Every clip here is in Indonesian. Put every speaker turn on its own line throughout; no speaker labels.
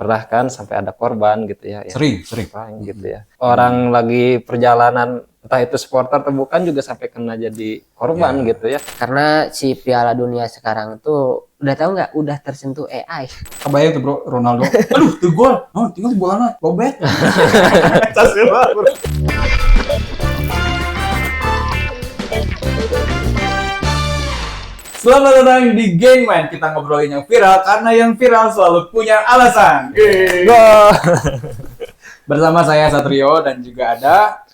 pernah kan sampai ada korban gitu ya.
Sering.
Gitu ya. Orang lagi perjalanan entah itu supporter atau bukan juga sampai kena jadi korban gitu ya.
Karena si Piala Dunia sekarang tuh udah tahu nggak, udah tersentuh AI.
Kebayang tuh bro, Ronaldo. Aduh, tuh gol. Oh, tinggal bolanya lobet. Selamat datang di Gengman. Kita ngobrolin yang viral karena yang viral selalu punya alasan. Bersama saya Satrio dan juga ada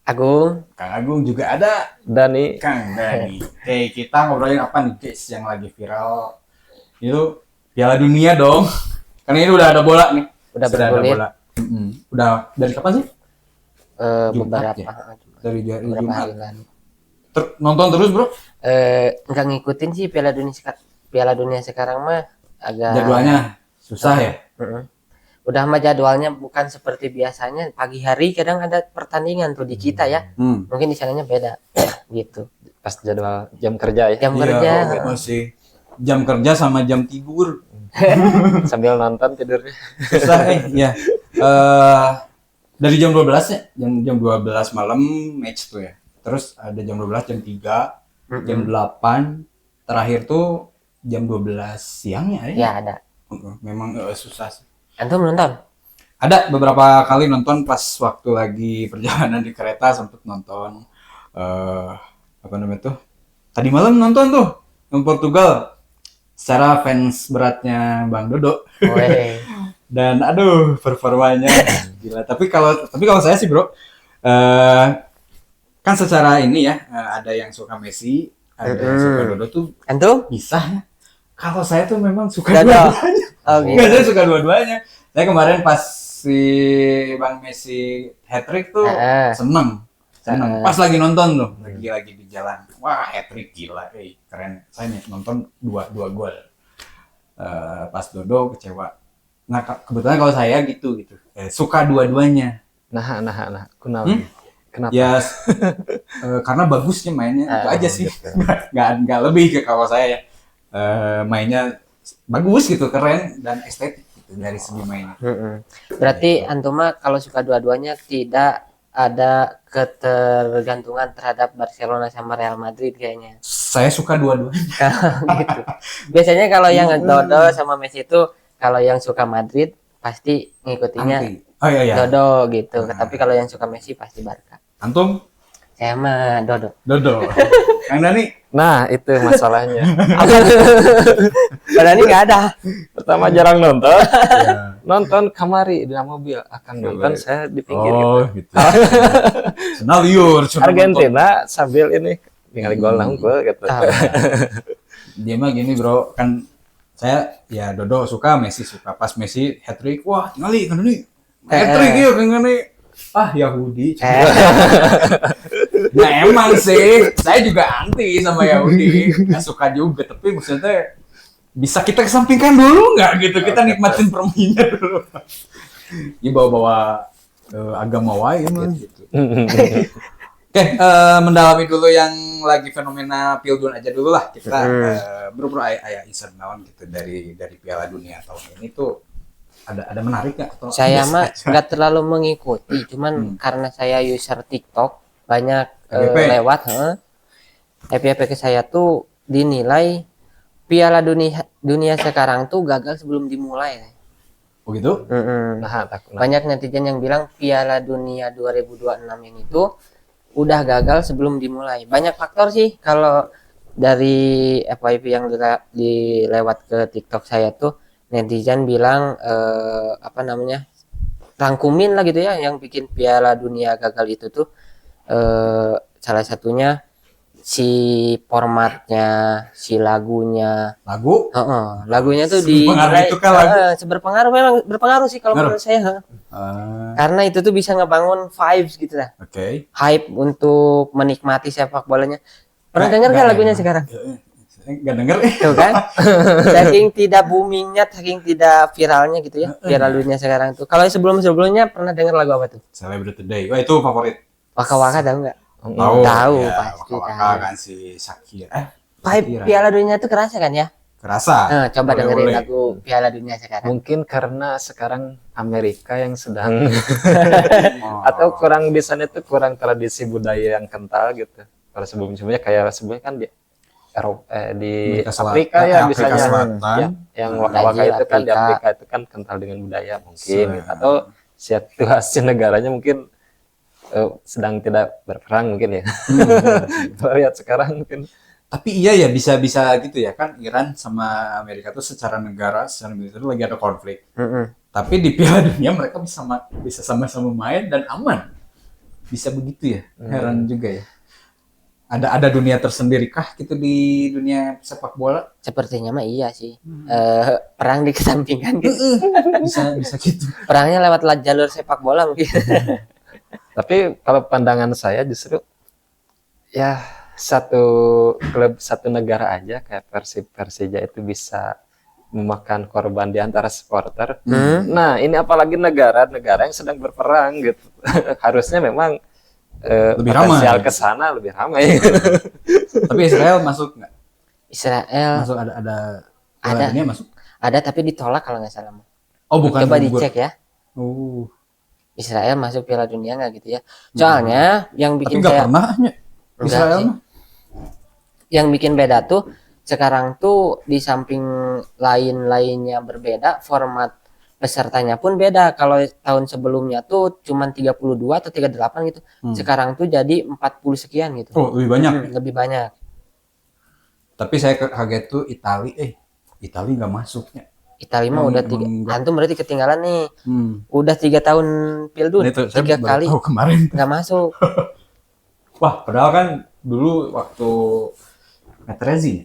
Agung.
Kang Agung, juga ada
Dani.
Kang Dani. Oke, kita ngobrolin apa nih guys yang lagi viral? Itu Piala Dunia dong. Karena ini udah ada bola nih.
Udah
Sudah ada
bergulir.
bola. Udah dari kapan sih? Jumat
Beberapa
ya? Dari
beberapa
Jumat.
hari lalu.
Nonton terus bro?
Nggak ngikutin sih Piala Dunia sekarang mah agak
Jadwalnya susah ya?
Heeh. Udah mah jadwalnya bukan seperti biasanya, pagi hari kadang ada pertandingan tuh di kita ya. Mungkin di sananya beda gitu.
Pas jadwal jam kerja ya.
Jam kerja.
Iya, masih jam kerja sama jam tidur.
Sambil nonton tidurnya.
Susah ya. Dari jam 12 ya, jam 12 malam match tuh ya. Terus ada jam 12, jam 3, jam 8, terakhir tuh jam 12 siangnya ya.
Ya ada.
Memang susah sih.
Antum nonton?
Ada beberapa kali nonton pas waktu lagi perjalanan di kereta, sempet nonton apa namanya tuh? Tadi malam nonton tuh yang Portugal secara fans beratnya Bang Dodo.
Woi.
Dan aduh performanya gila. Tapi kalau saya sih bro, kan secara ini ya, ada yang suka Messi, ada yang suka Dodo tuh
Antum?
bisa ya. Kalau saya tuh memang suka
Dodo.
dua-duanya.
Oh, gitu.
Enggak, saya suka dua-duanya. Saya kemarin pas si Bang Messi hat-trick tuh seneng. Pas lagi nonton tuh, lagi di jalan. Wah, hat-trick gila, keren. Saya nih nonton dua gol. Pas Dodo kecewa. Nah, kebetulan kalau saya gitu. Suka dua-duanya.
Nah. Kenapa?
Ya, karena bagusnya mainnya itu aja sih. Nggak lebih ke kalau saya ya. Mainnya bagus gitu, keren dan estetik gitu dari segi mainnya.
Berarti antum mah kalau suka dua-duanya tidak ada ketergantungan terhadap Barcelona sama Real Madrid kayaknya.
Saya suka dua-duanya.
Gitu. Biasanya kalau yang Dodo sama Messi itu, kalau yang suka Madrid pasti ngikutinnya
Oh iya.
Dodo gitu. Tapi kalau yang suka Messi pasti Barca.
Antum?
Saya mah Dodo.
Kang Dani?
Nah, itu masalahnya.
Padahal ini nggak ada.
Pertama jarang nonton. Nonton kamari di mobil, akan nonton saya di pinggir gitu.
Senaliur.
Argentina sambil ini tinggal gol nangkul gitu.
Dia mah gini bro, kan saya ya Dodo suka, Messi suka. Pas Messi hat-trick, wah tinggali kan ini hat-trick ya kan ini. Ah Yahudi. Nah emang sih, saya juga anti sama Yahudi. Nggak suka juga, tapi maksudnya bisa kita kesampingkan dulu nggak gitu? Kita nikmatin permainannya dulu. Ini bawa-bawa agama wae gitu. Oke, mendalami dulu yang lagi fenomena Pildun aja dulu lah. Kita bro aya iseng naon gitu dari Piala Dunia tahun ini tuh ada menarik nggak?
Saya mah nggak terlalu mengikuti, cuman karena saya user TikTok banyak lewat, FYP ke saya tuh dinilai Piala Dunia sekarang tuh gagal sebelum dimulai.
Oh gitu?
Nah,
Banyak netizen yang bilang Piala Dunia 2026 ini tuh udah gagal sebelum dimulai. Banyak faktor sih kalau dari FYP yang dilewat ke TikTok saya tuh, netizen bilang rangkumin lah gitu ya yang bikin Piala Dunia gagal itu tuh, salah satunya si formatnya, si lagunya. Lagunya tuh berpengaruh, memang berpengaruh sih kalau menurut saya. Karena itu tuh bisa ngebangun vibes gitu lah. Hype untuk menikmati sepak bolanya. Pernah dengar nggak lagunya sekarang?
Nggak denger
Tuh kan, saking tidak boomingnya, saking tidak viralnya gitu ya Piala Dunia sekarang tuh. Kalau sebelumnya pernah dengar lagu apa tuh?
Celebrity Day. Wah itu favorit.
Waka Waka tahu nggak?
Tahu
ya,
pasti. Waka Waka kan si Shakira.
Piala Dunia itu kerasa kan ya?
Kerasa.
Coba
Boleh,
dengerin
boleh.
lagu Piala Dunia sekarang.
Mungkin karena sekarang Amerika yang sedang
Oh.
atau kurang di sana itu kurang tradisi budaya yang kental gitu. Kalau sebelum-sebelumnya kayak sebelumnya kan di Eropa, di
Amerika Selatan,
Afrika ya
Afrika
misalnya
Selatan.
yang
Hmm.
waka-waka
Brazil,
itu kan di
Afrika.
Afrika itu kan kental dengan budaya mungkin
Se-
gitu. Atau situasi negaranya mungkin sedang tidak berperang mungkin ya. Kalau lihat sekarang mungkin
Tapi iya ya bisa gitu ya kan Iran sama Amerika tuh secara negara, secara militer lagi ada konflik.
Mm-mm.
Tapi di Piala Dunia mereka bisa sama-sama main dan aman. Bisa begitu ya. Heran juga ya. Ada dunia tersendiri kah gitu di dunia sepak bola?
Sepertinya mah iya sih. Perang dikesampingkan gitu.
Bisa gitu.
Perangnya lewat jalur sepak bola mungkin.
tapi kalau pandangan saya justru ya satu klub satu negara aja kayak Persija itu bisa memakan korban di antara supporter. Nah, ini apalagi negara-negara yang sedang berperang gitu. Harusnya memang
Lebih
potensial
ramai.
ke sana lebih ramai.
Tapi Israel masuk nggak?
Israel
Masuk ada Piala
Ada.
Dunia masuk?
ada tapi ditolak kalau nggak salah.
Oh bukan.
Coba
gugur.
dicek ya.
Oh.
Israel masuk Piala Dunia nggak gitu ya? Soalnya yang
Tapi
bikin
nggak
saya
pernah ya.
Enggak
Israel
sih.
mah.
yang bikin beda tuh sekarang tuh di samping lain-lainnya berbeda, format pesertanya pun beda. Kalau tahun sebelumnya tuh cuman 32 atau 38 gitu. Sekarang tuh jadi 40 sekian gitu.
Oh lebih banyak.
Lebih banyak.
Tapi saya kaget tuh Itali nggak masuknya.
Italia mah udah tiga.
enggak.
Antum berarti ketinggalan nih.
Hmm.
Udah 3 tahun Pildun,
Nah, itu saya
3
baru
kali
tahu kemarin.
nggak masuk.
Wah, padahal kan dulu waktu Materazzi.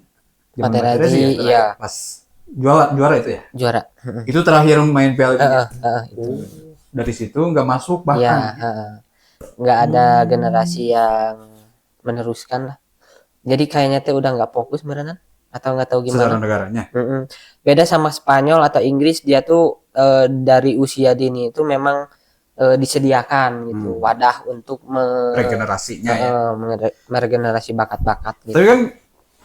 Zaman
Materazzi,
ya,
iya.
Pas juara itu ya.
Juara.
Itu terakhir main Piala Dunia.
Itu.
Dari situ nggak masuk
Iya,
bahkan.
nggak ada generasi yang meneruskan lah. Jadi kayaknya teh udah nggak fokus beneran atau nggak tahu
Secara
gimana.
negaranya.
Beda sama Spanyol atau Inggris, dia tuh dari usia dini itu memang disediakan gitu wadah untuk
Regenerasinya ya.
meregenerasi bakat-bakat gitu.
Tapi kan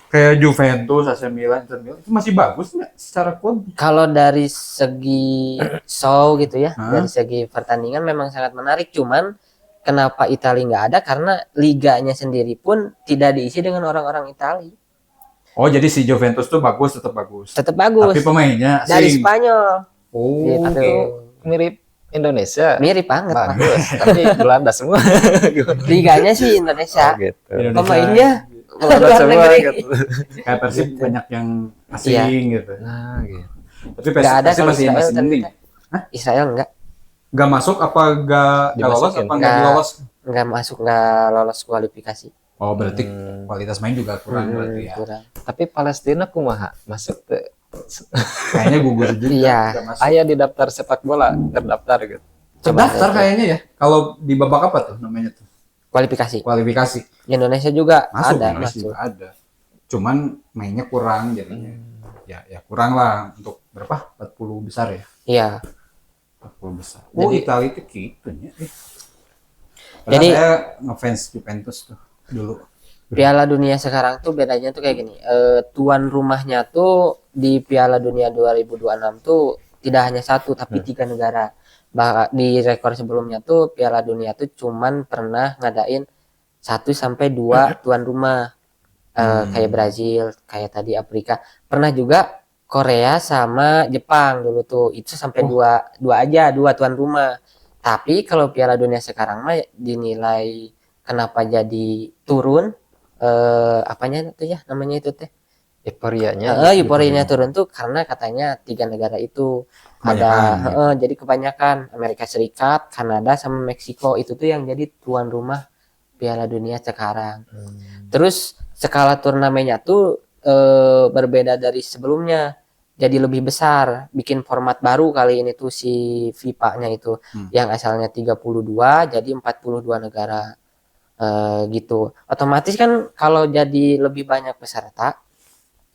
kayak Juventus, AC Milan, Inter Milan itu masih bagus nggak secara klub?
Kalau dari segi show gitu ya,
Hah?
dari segi pertandingan memang sangat menarik. Cuman kenapa Italia nggak ada? Karena liganya sendiri pun tidak diisi dengan orang-orang Italia.
Oh, jadi si Juventus tuh bagus, tetap bagus.
Tetap bagus.
Tapi pemainnya
Dari
asing.
Spanyol.
Oh,
Gitu.
Itu mirip Indonesia.
Mirip banget, Pak.
Bagus, tapi Belanda semua.
Liganya sih Indonesia.
gitu.
Indonesia.
Pemainnya
Belanda
luar
semua
negeri.
gitu.
Kayak Persib banyak yang asing gitu.
Nah, gitu.
Tapi
Nggak ada
Persib
kalau
masih
Israel
mending.
ternyata. Israel enggak
Gak masuk apa gak lolos
Dimasukin.
apa nggak lolos?
nggak masuk, nggak lolos kualifikasi.
Oh berarti kualitas main juga kurang berarti ya.
Kurang.
Tapi Palestina kumaha masuk ke
Kayaknya gugur juga.
Iya.
nggak masuk.
aya di daftar sepak bola terdaftar gitu.
Terdaftar kayaknya ya. Kalau di babak apa tuh namanya tuh?
Kualifikasi.
Kualifikasi.
Indonesia juga
Masuk,
ada,
Indonesia
masuk.
juga ada. Cuman mainnya kurang jadinya. Ya kurang lah untuk berapa? 40 besar ya.
Iya.
40 besar. Oh, Italia itu gitu ya. Padahal
Jadi-
saya ngefans Juventus tuh dulu.
Piala Dunia sekarang tuh bedanya tuh kayak gini. Tuan rumahnya tuh di Piala Dunia 2026 tuh tidak hanya satu tapi 3 negara. Di rekor sebelumnya tuh Piala Dunia tuh cuman pernah ngadain 1 sampai 2 tuan rumah. Kayak Brazil, kayak tadi Afrika. Pernah juga Korea sama Jepang dulu tuh. Itu sampai dua aja, 2 tuan rumah. Tapi kalau Piala Dunia sekarang mah dinilai kenapa jadi turun, apanya tuh ya namanya itu teh,
Euforianya.
euforianya turun tuh karena katanya 3 negara itu ada jadi kebanyakan Amerika Serikat, Kanada sama Meksiko itu tuh yang jadi tuan rumah Piala Dunia sekarang. Terus skala turnamennya tuh berbeda dari sebelumnya, jadi lebih besar, bikin format baru kali ini tuh si FIFA-nya itu yang asalnya 32 jadi 42 negara. Gitu. Otomatis kan kalau jadi lebih banyak peserta,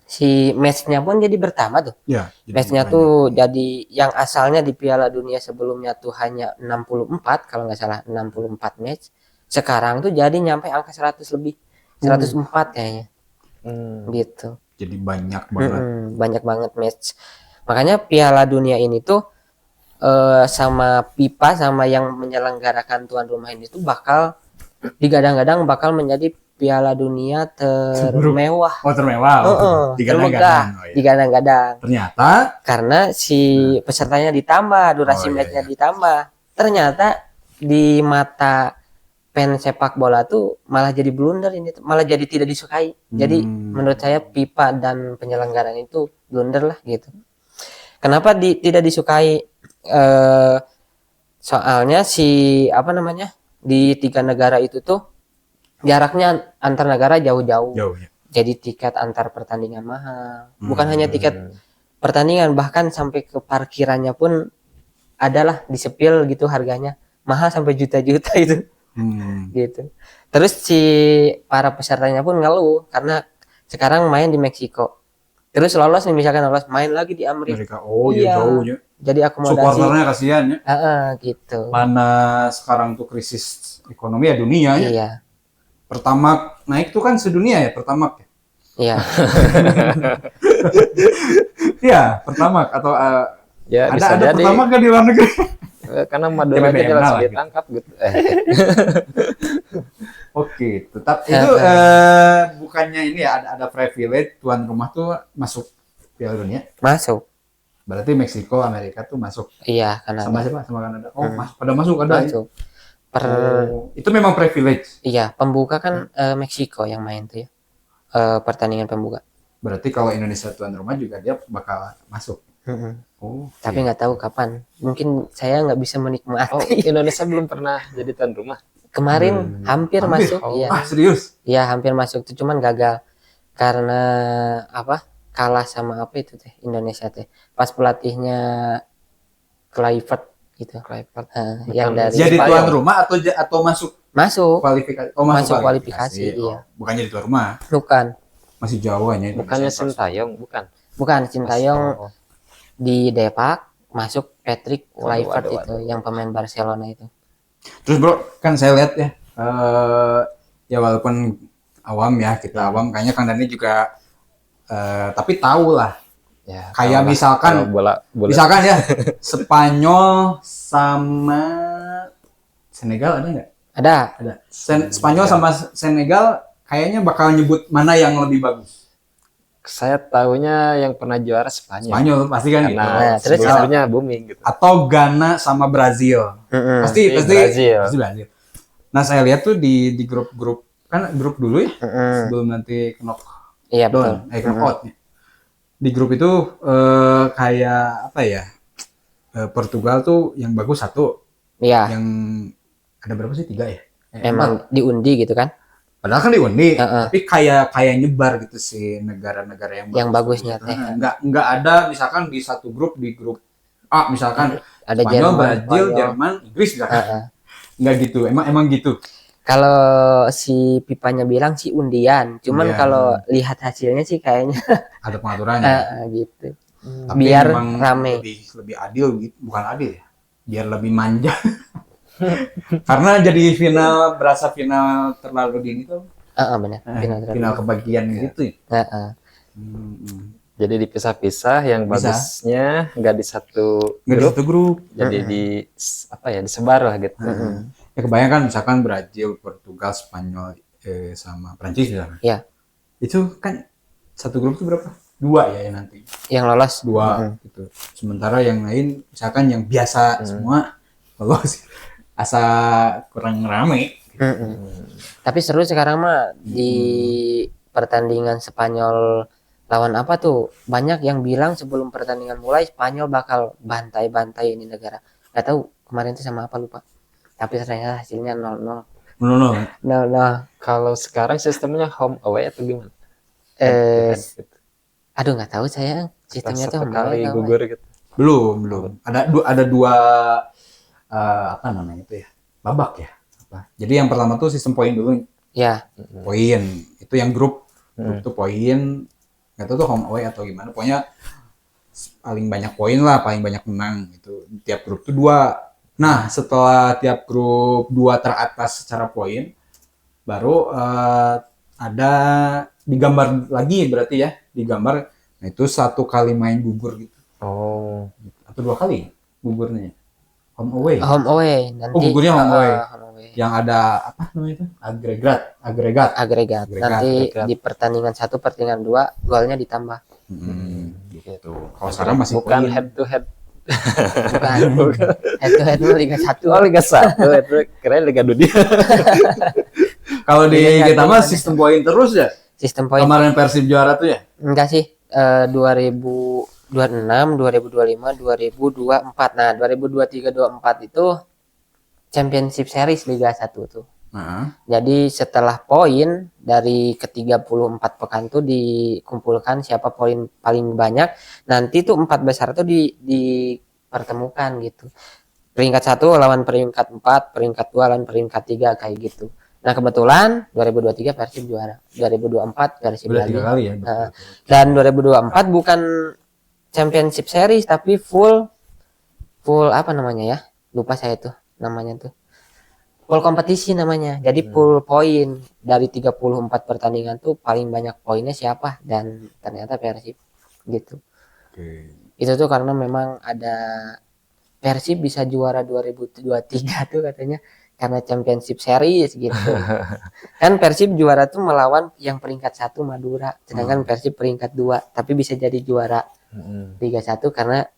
si match-nya pun jadi bertambah tuh.
Ya,
Match-nya tuh jadi yang asalnya di Piala Dunia sebelumnya tuh hanya 64 kalau nggak salah 64 match. Sekarang tuh jadi nyampe angka 100 lebih. 104 kayaknya. Gitu.
Jadi banyak banget.
Banyak banget match. Makanya Piala Dunia ini tuh sama FIFA sama yang menyelenggarakan tuan rumah ini tuh bakal digadang-gadang bakal menjadi Piala Dunia termewah.
Oh termewah, digadang-gadang.
Termegah,
Oh, iya.
digadang-gadang.
Ternyata
Karena si pesertanya ditambah, durasi
Oh, iya,
matchnya
iya.
ditambah. Ternyata di mata fans sepak bola tuh malah jadi blunder ini tuh, malah jadi tidak disukai. Jadi menurut saya FIFA dan penyelenggaraan itu blunder lah gitu. Kenapa tidak disukai? Soalnya si apa namanya di 3 negara itu tuh jaraknya antar negara jauh-jauh.
jauh ya.
Jadi tiket antar pertandingan mahal. Bukan hanya tiket pertandingan, bahkan sampai ke parkirannya pun adalah disepil gitu harganya. Mahal sampai juta-juta itu gitu. Terus si para pesertanya pun ngeluh karena sekarang main di Meksiko. Terus lolos nih misalkan lolos main lagi di Amerika.
Amerika. Oh iya jauh ya.
Jadi akomodasi.
Supporternya kasihan ya.
Gitu.
Mana sekarang tuh krisis ekonomi ya dunia ya.
Iya.
Pertamax naik tuh kan sedunia ya Pertamax ya.
Iya.
Iya, Pertamax atau
Ya bisa
ada
jadi
Pertamax kan di luar negeri.
karena Madura aja
BBM
jelas
lah gitu.
ditangkap gitu.
Oke, tetap itu bukannya ini ya ada privilege tuan rumah tuh masuk Piala Dunia.
Masuk.
Berarti Meksiko, Amerika tuh masuk.
Iya, karena
Sama siapa? Sama Kanada. Oh, pada masuk ada.
masuk.
Oh, itu memang privilege.
Iya, pembuka kan Meksiko yang main tuh ya. Pertandingan pembuka.
Berarti kalau Indonesia tuan rumah juga dia bakal masuk. Oh,
Tapi nggak tahu kapan. Mungkin saya nggak bisa
Oh,
menikmati.
Indonesia belum pernah jadi tuan rumah.
Kemarin hampir masuk, iya.
Ah, serius?
Iya, hampir masuk tuh cuman gagal. Karena apa? Kalah sama apa itu teh Indonesia teh. Pas pelatihnya Kluivert gitu.
Kluivert.
Yang dari
Jadi
Spanyol.
tuan rumah atau masuk
masuk,
kualifikasi? Oh,
masuk kualifikasi, iya.
Bukan jadi tuan rumah.
bukan.
Masih jauh aja.
Bukannya Sintayong, bukan.
Bukan Sintayong
Oh,
di Depak masuk Patrick
Waduh,
Kluivert
waduh,
itu yang pemain Barcelona itu.
Terus bro, kan saya lihat ya, ya walaupun awam ya, kita awam, kayaknya Kang Dani juga, tapi tahu lah.
ya.
Kayak
kalau
misalkan,
kalau bola
misalkan ya, Spanyol sama Senegal ada nggak?
Ada.
Ada. Spanyol sama Senegal kayaknya bakal nyebut mana yang lebih bagus.
saya tahunya yang pernah juara Spanyol.
Spanyol pasti kan gitu.
Karena
terus
sebelumnya booming gitu.
Atau Ghana sama Brazil. Pasti
Brazil.
Brazil. Nah saya lihat tuh di grup-grup kan grup dulu ya sebelum nanti knock
Iya betul.
down, knock out. Di grup itu kayak apa ya? Portugal tuh yang bagus satu,
Iya.
yang ada berapa sih 3 ya?
Emang diundi gitu kan?
Padahal kan diundi, tapi kayak nyebar gitu sih negara-negara
Yang bagusnya teh.
Nggak ada misalkan di satu grup di grup A misalkan
Ada
Spanyol,
Jerman,
Brazil,
Spanyol.
Jerman, Inggris misalkan. Nggak gitu, emang gitu.
Kalau si Pipanya bilang sih undian, cuman
Undian.
kalau lihat hasilnya sih kayaknya
Ada pengaturannya.
gitu.
Tapi
Biar
emang
rame.
lebih adil gitu, bukan adil ya. Biar lebih manja. Karena jadi berasa final terlalu dini tuh.
Benar.
Final kebagian gitu.
Jadi dipisah-pisah, yang
Bisa.
bagusnya nggak di satu
Nggak di
grup,
satu grup.
jadi di apa ya disebar lah gitu.
Ya kebayangkan misalkan Brazil, Portugal, Spanyol sama Prancis misalkan.
Iya.
Itu kan satu grup tuh berapa? 2 ya yang nanti.
Yang lolos
2 gitu. Sementara yang lain misalkan yang biasa semua lolos asa kurang rame.
Tapi seru sekarang mah di pertandingan Spanyol lawan apa tuh? Banyak yang bilang sebelum pertandingan mulai Spanyol bakal bantai-bantai ini negara. Gak tahu kemarin itu sama apa lupa. Tapi ternyata hasilnya 0-0.
Menurut
0-0.
Kalau sekarang sistemnya home away atau gimana?
Aduh nggak tahu saya sistemnya tuh
Satu kali
apa.
gugur gitu.
belum. Ada 2 apa namanya itu ya? Babak ya. Apa? Jadi yang pertama tuh sistem poin dulu.
Ya,
Poin. Itu yang grup tuh poin. Nggak tahu tuh home away atau gimana. Pokoknya paling banyak poin lah, paling banyak menang gitu. Tiap grup tuh 2. Nah, setelah tiap grup 2 teratas secara poin, baru ada digambar lagi berarti ya digambar. Nah itu 1 kali main gugur gitu.
Oh.
Atau 2 kali gugurnya. Home away.
Home away nanti.
Gugurnya home away.
Home away.
Yang ada apa namanya itu? Agregat.
Agregat. Nanti
agregat.
di pertandingan 1, pertandingan 2 golnya ditambah.
Gitu. Kalau sekarang masih
Bukan
poin.
head to head.
Bukan. Head to head dulu Liga 1.
Oh, Liga 1 itu keren Liga Dunia.
Kalau di
Liga
kita mah
Dunia.
sistem poin terus ya.
Sistem poin.
Kemarin Persib juara tuh ya.
Enggak sih, 2026, 2025, 2024. Nah, 2023, 24 itu Championship Series Liga 1 tuh. Jadi setelah poin dari ke-34 pekan tuh dikumpulkan siapa poin paling banyak, nanti tuh 4 besar tuh dipertemukan gitu. Peringkat 1 lawan peringkat 4, peringkat 2 lawan peringkat 3 kayak gitu. Nah, kebetulan 2023 Persib juara, 2024 Persib
Udah
lagi.
3 kali ya.
Nah, dan 2024 bukan Championship Series tapi full apa namanya ya? Lupa saya tuh namanya tuh. Full kompetisi namanya. Jadi full poin dari 34 pertandingan tuh paling banyak poinnya siapa, dan ternyata Persib gitu.
Oke.
Itu tuh karena memang ada Persib bisa juara 2023 tuh katanya karena Championship Series gitu. Kan Persib juara tuh melawan yang peringkat 1 Madura, sedangkan Persib peringkat 2, tapi bisa jadi juara Liga 1 karena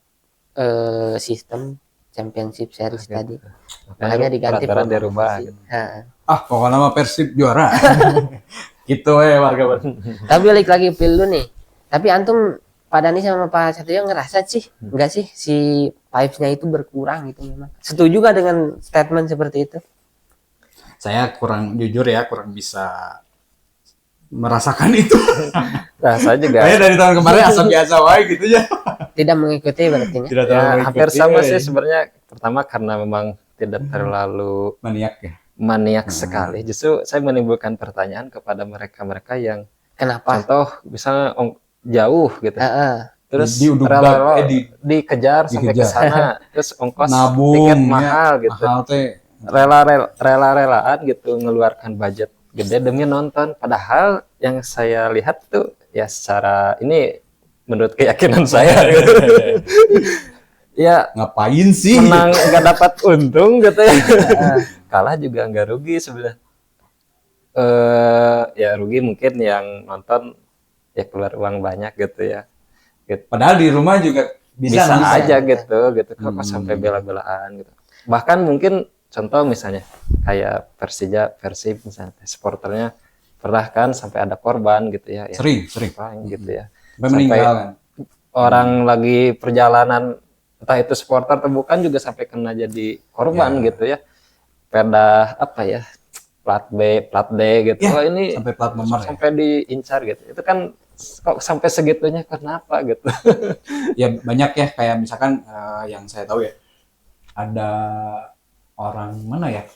sistem Championship Series tadi. Makanya diganti
peraturan dirubah.
kompetisi. Heeh.
Pokoknya mah Persib juara. Gitu warga.
Tapi balik lagi Pil lu nih. Tapi antum Pak Dani sama Pak Satrio ngerasa sih enggak sih si vibes-nya itu berkurang gitu memang. Setuju gak dengan statement seperti itu?
Saya kurang jujur ya, kurang bisa merasakan itu.
Nah, saya juga
Saya dari tahun kemarin asal biasa wae gitu ya.
Tidak mengikuti berarti ya?
Tidak
ya,
terlalu
hampir
mengikuti,
sama
ya.
sih sebenarnya. Pertama karena memang tidak terlalu
Maniak ya.
maniak sekali. Justru saya menimbulkan pertanyaan kepada mereka-mereka yang
Kenapa?
contoh misalnya jauh gitu.
Heeh.
Terus
Diuduk
rela
dikejar.
dikejar sampai ke sana, terus ongkos
Nabung
tiket
ya,
mahal gitu.
Mahal teh.
Rela-relaan gitu ngeluarkan budget gede demi nonton. Padahal yang saya lihat tuh ya secara ini menurut keyakinan saya gitu. Ya
Ngapain sih?
menang nggak dapat untung gitu ya. Kalah juga nggak rugi sebenarnya. Ya rugi mungkin yang nonton ya keluar uang banyak gitu ya.
Padahal di rumah juga bisa
Aja gitu kok sampai bela-belaan gitu. Bahkan mungkin contoh misalnya kayak Persib misalnya supporternya pernah kan sampai ada korban gitu ya.
Sering.
Gitu ya.
Sampai meninggal kan.
Orang lagi perjalanan entah itu supporter atau bukan juga sampai kena jadi korban gitu ya. Sepeda apa ya? Plat B, plat D gitu.
Ya,
Oh ini
sampai plat nomor ya.
sampai diincar gitu. Itu kan kok sampai segitunya kenapa gitu.
Ya banyak ya, kayak misalkan yang saya tahu ya, ada orang mana ya,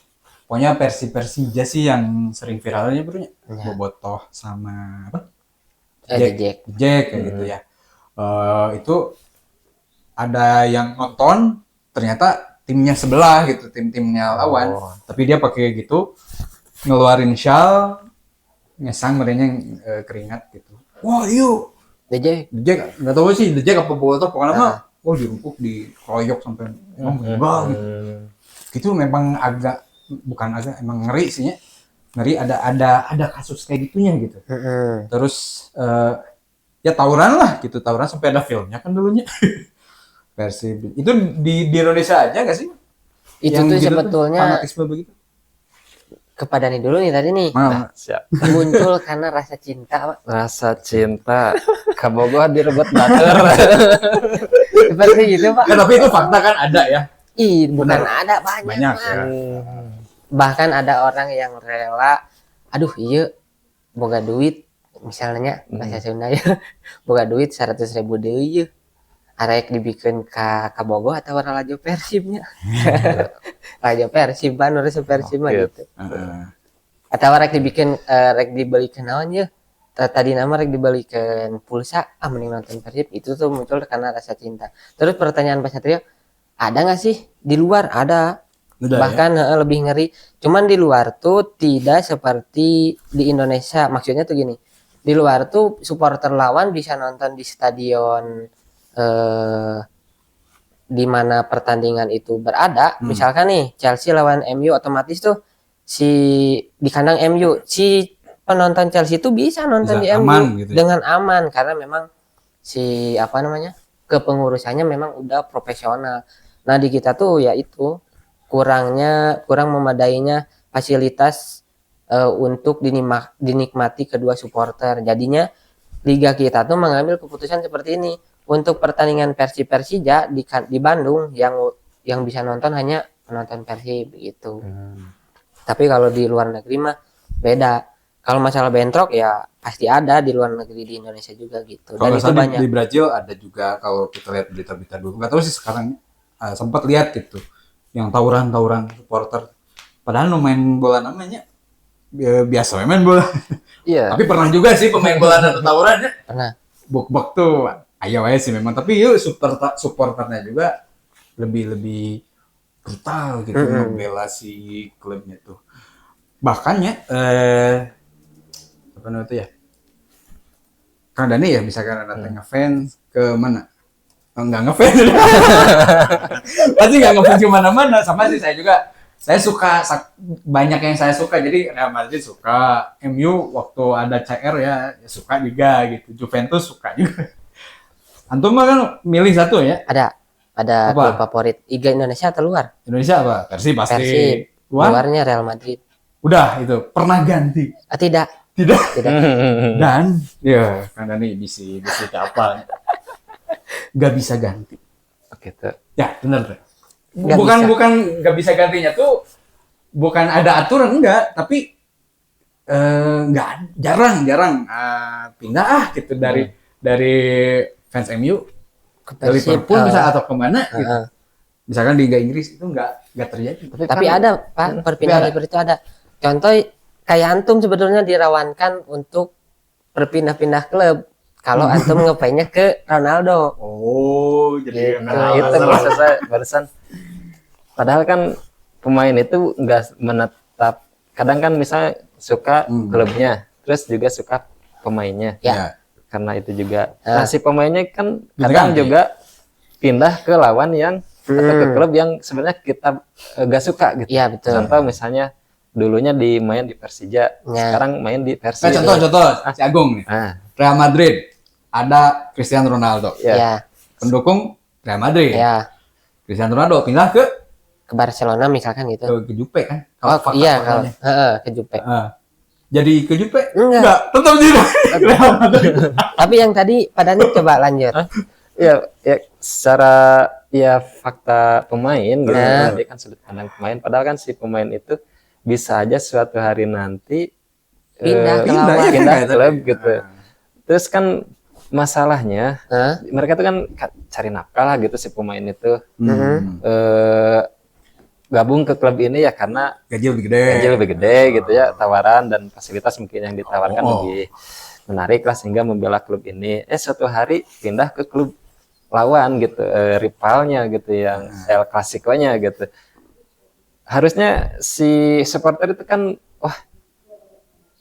pokoknya Persija sih yang sering viralnya bro, Bobotoh sama apa?
Jack.
Jack kayak gitu ya. Itu ada yang nonton ternyata timnya sebelah gitu, tim-timnya lawan, tapi dia pakai gitu ngeluarin shawl, ngesang merenya keringat gitu. Wah yuk,
Jack.
Jack nggak tahu sih Jack apa Bobotoh, pokoknya mah dirupuk, dikeroyok sampai enggak gitu. Itu memang emang ngeri sih ya. Ngeri ada kasus kayak gitunya gitu. Terus ya tawuran lah gitu, tawuran sampai ada filmnya kan dulunya. Persib itu di Indonesia aja nggak sih?
Itu
Yang
tuh
gitu
sebetulnya
fanatisme begitu.
kepada nih dulu nih tadi nih
Siap.
muncul karena rasa cinta Pak.
Rasa cinta kabogoh direbut batur.
Seperti gitu Pak.
Tapi itu fakta kan ada ya.
Bukan ada banyak
Banyak
Pak.
ya.
Bahkan ada orang yang rela, aduh iya boga duit misalnya bahasa Sunda ya, boga duit 100.000 deui arek dibikin ka Bogor atau Rajo Persibnya. Rajo Persib ban urus Persib mah gitu. Atau rek dibikin rek dibelikan naon ya? Tadi nama rek dibelikan pulsa, mending nonton Persib. Itu tuh muncul karena rasa cinta. Terus pertanyaan Pak Satrio, ada nggak sih di luar? Ada. Bahkan lebih ngeri. Cuman di luar tuh tidak seperti di Indonesia. Maksudnya tuh gini. di luar tuh supporter lawan bisa nonton di stadion eh, di mana pertandingan itu berada. Misalkan nih Chelsea lawan MU, otomatis tuh si di kandang MU, si penonton Chelsea itu bisa nonton
Bisa
di MU
aman gitu ya?
dengan aman karena memang si apa namanya kepengurusannya memang udah profesional. Nah di kita tuh ya itu kurang memadainya fasilitas untuk dinikmati kedua supporter. Jadinya liga kita tuh mengambil keputusan seperti ini. Untuk pertandingan Persija di Bandung yang bisa nonton hanya penonton Persib gitu. Tapi kalau di luar negeri mah beda. Kalau masalah bentrok ya pasti ada di luar negeri, di Indonesia juga gitu.
Kalau
Dan itu banyak.
di Brazil ada juga, kalau kita lihat berita-berita dulu, nggak tahu sih sekarang, sempat lihat gitu yang tawuran supporter, padahal no main bola namanya biasa main bola.
Iya.
Tapi pernah juga sih pemain bola dan tawuran ya.
Pernah.
Bok-bok tuh ayo aja sih memang, tapi yuk supporternya juga lebih brutal gitu membela si klubnya tuh. Bahkan ya apa namanya itu ya, Kang Dani ya misalkan ada ngefans ke mana, enggak ngefans pasti nggak ngefans kemana-mana. Sama sih saya juga, saya suka banyak yang saya suka, jadi Real Madrid suka, MU waktu ada CR ya suka juga gitu, Juventus suka juga. Antum mah kan milih satu ya?
Ada
Apa?
klub favorit Liga Indonesia atau luar?
Indonesia apa? Persib pasti.
Persib.
Luar?
Luarnya Real Madrid.
Udah itu pernah ganti?
Tidak.
Tidak.
Tidak.
Dan ya Kang Dani bisa apa? Gak bisa ganti.
Oke tuh.
Ya benar tuh.
Nggak
Bukan nggak bisa gantinya tuh, bukan ada aturan enggak, tapi nggak jarang pindah gitu dari fans MU
Ke
ke
Persib,
Liverpool bisa atau kemana gitu.
Heeh.
Misalkan di Liga Inggris itu nggak terjadi.
Tapi
kan-
ada Pak, perpindahan seperti itu ada. Contoh kayak antum sebetulnya dirawankan untuk berpindah-pindah klub. Kalau antum ngepennya ke Ronaldo.
Oh, jadi
Gitu.
Nah, itu maksud saya barusan. Padahal kan pemain itu nggak menetap. Kadang kan misalnya suka klubnya, terus juga suka pemainnya.
Ya.
Karena itu juga. Nah, si pemainnya kan kadang
Ganti.
juga pindah ke lawan yang atau ke klub yang sebenarnya kita nggak suka gitu.
Iya, betul.
Contoh misalnya dulunya main di Persija,
Ya.
sekarang main di
Nah,
Persib.
contoh si Agung nih.
Ah,
Real Madrid ada Cristiano Ronaldo.
ya.
Ya,
Pendukung Real Madrid.
ya.
Cristiano Ronaldo pindah ke
Ke Barcelona misalkan gitu.
Juve kan?
Oh,
fakta
iya kalau
faktanya.
ke Juve.
Jadi ke Juve?
Enggak.
Tetap di Real Madrid.
Tapi yang tadi Pak Dani coba lanjut.
Ya, secara ya fakta pemain gitu.
Nah.
Tadi kan sudut pandang pemain. Padahal kan si pemain itu bisa aja suatu hari nanti
Pindah ke
Pindah,
lawan.
ya kan,
pindah
kayak
klub
tadi.
gitu. Terus kan masalahnya
Hah?
mereka tuh kan cari nafkah lah gitu si pemain itu.
Hmm.
Gabung ke klub ini ya karena
Gaji lebih gede.
gaji lebih gede gitu ya, tawaran dan fasilitas mungkin yang ditawarkan lebih menarik lah sehingga membela klub ini. Suatu hari pindah ke klub lawan gitu, rivalnya gitu yang El Clasico-nya gitu. Harusnya si supporter itu kan wah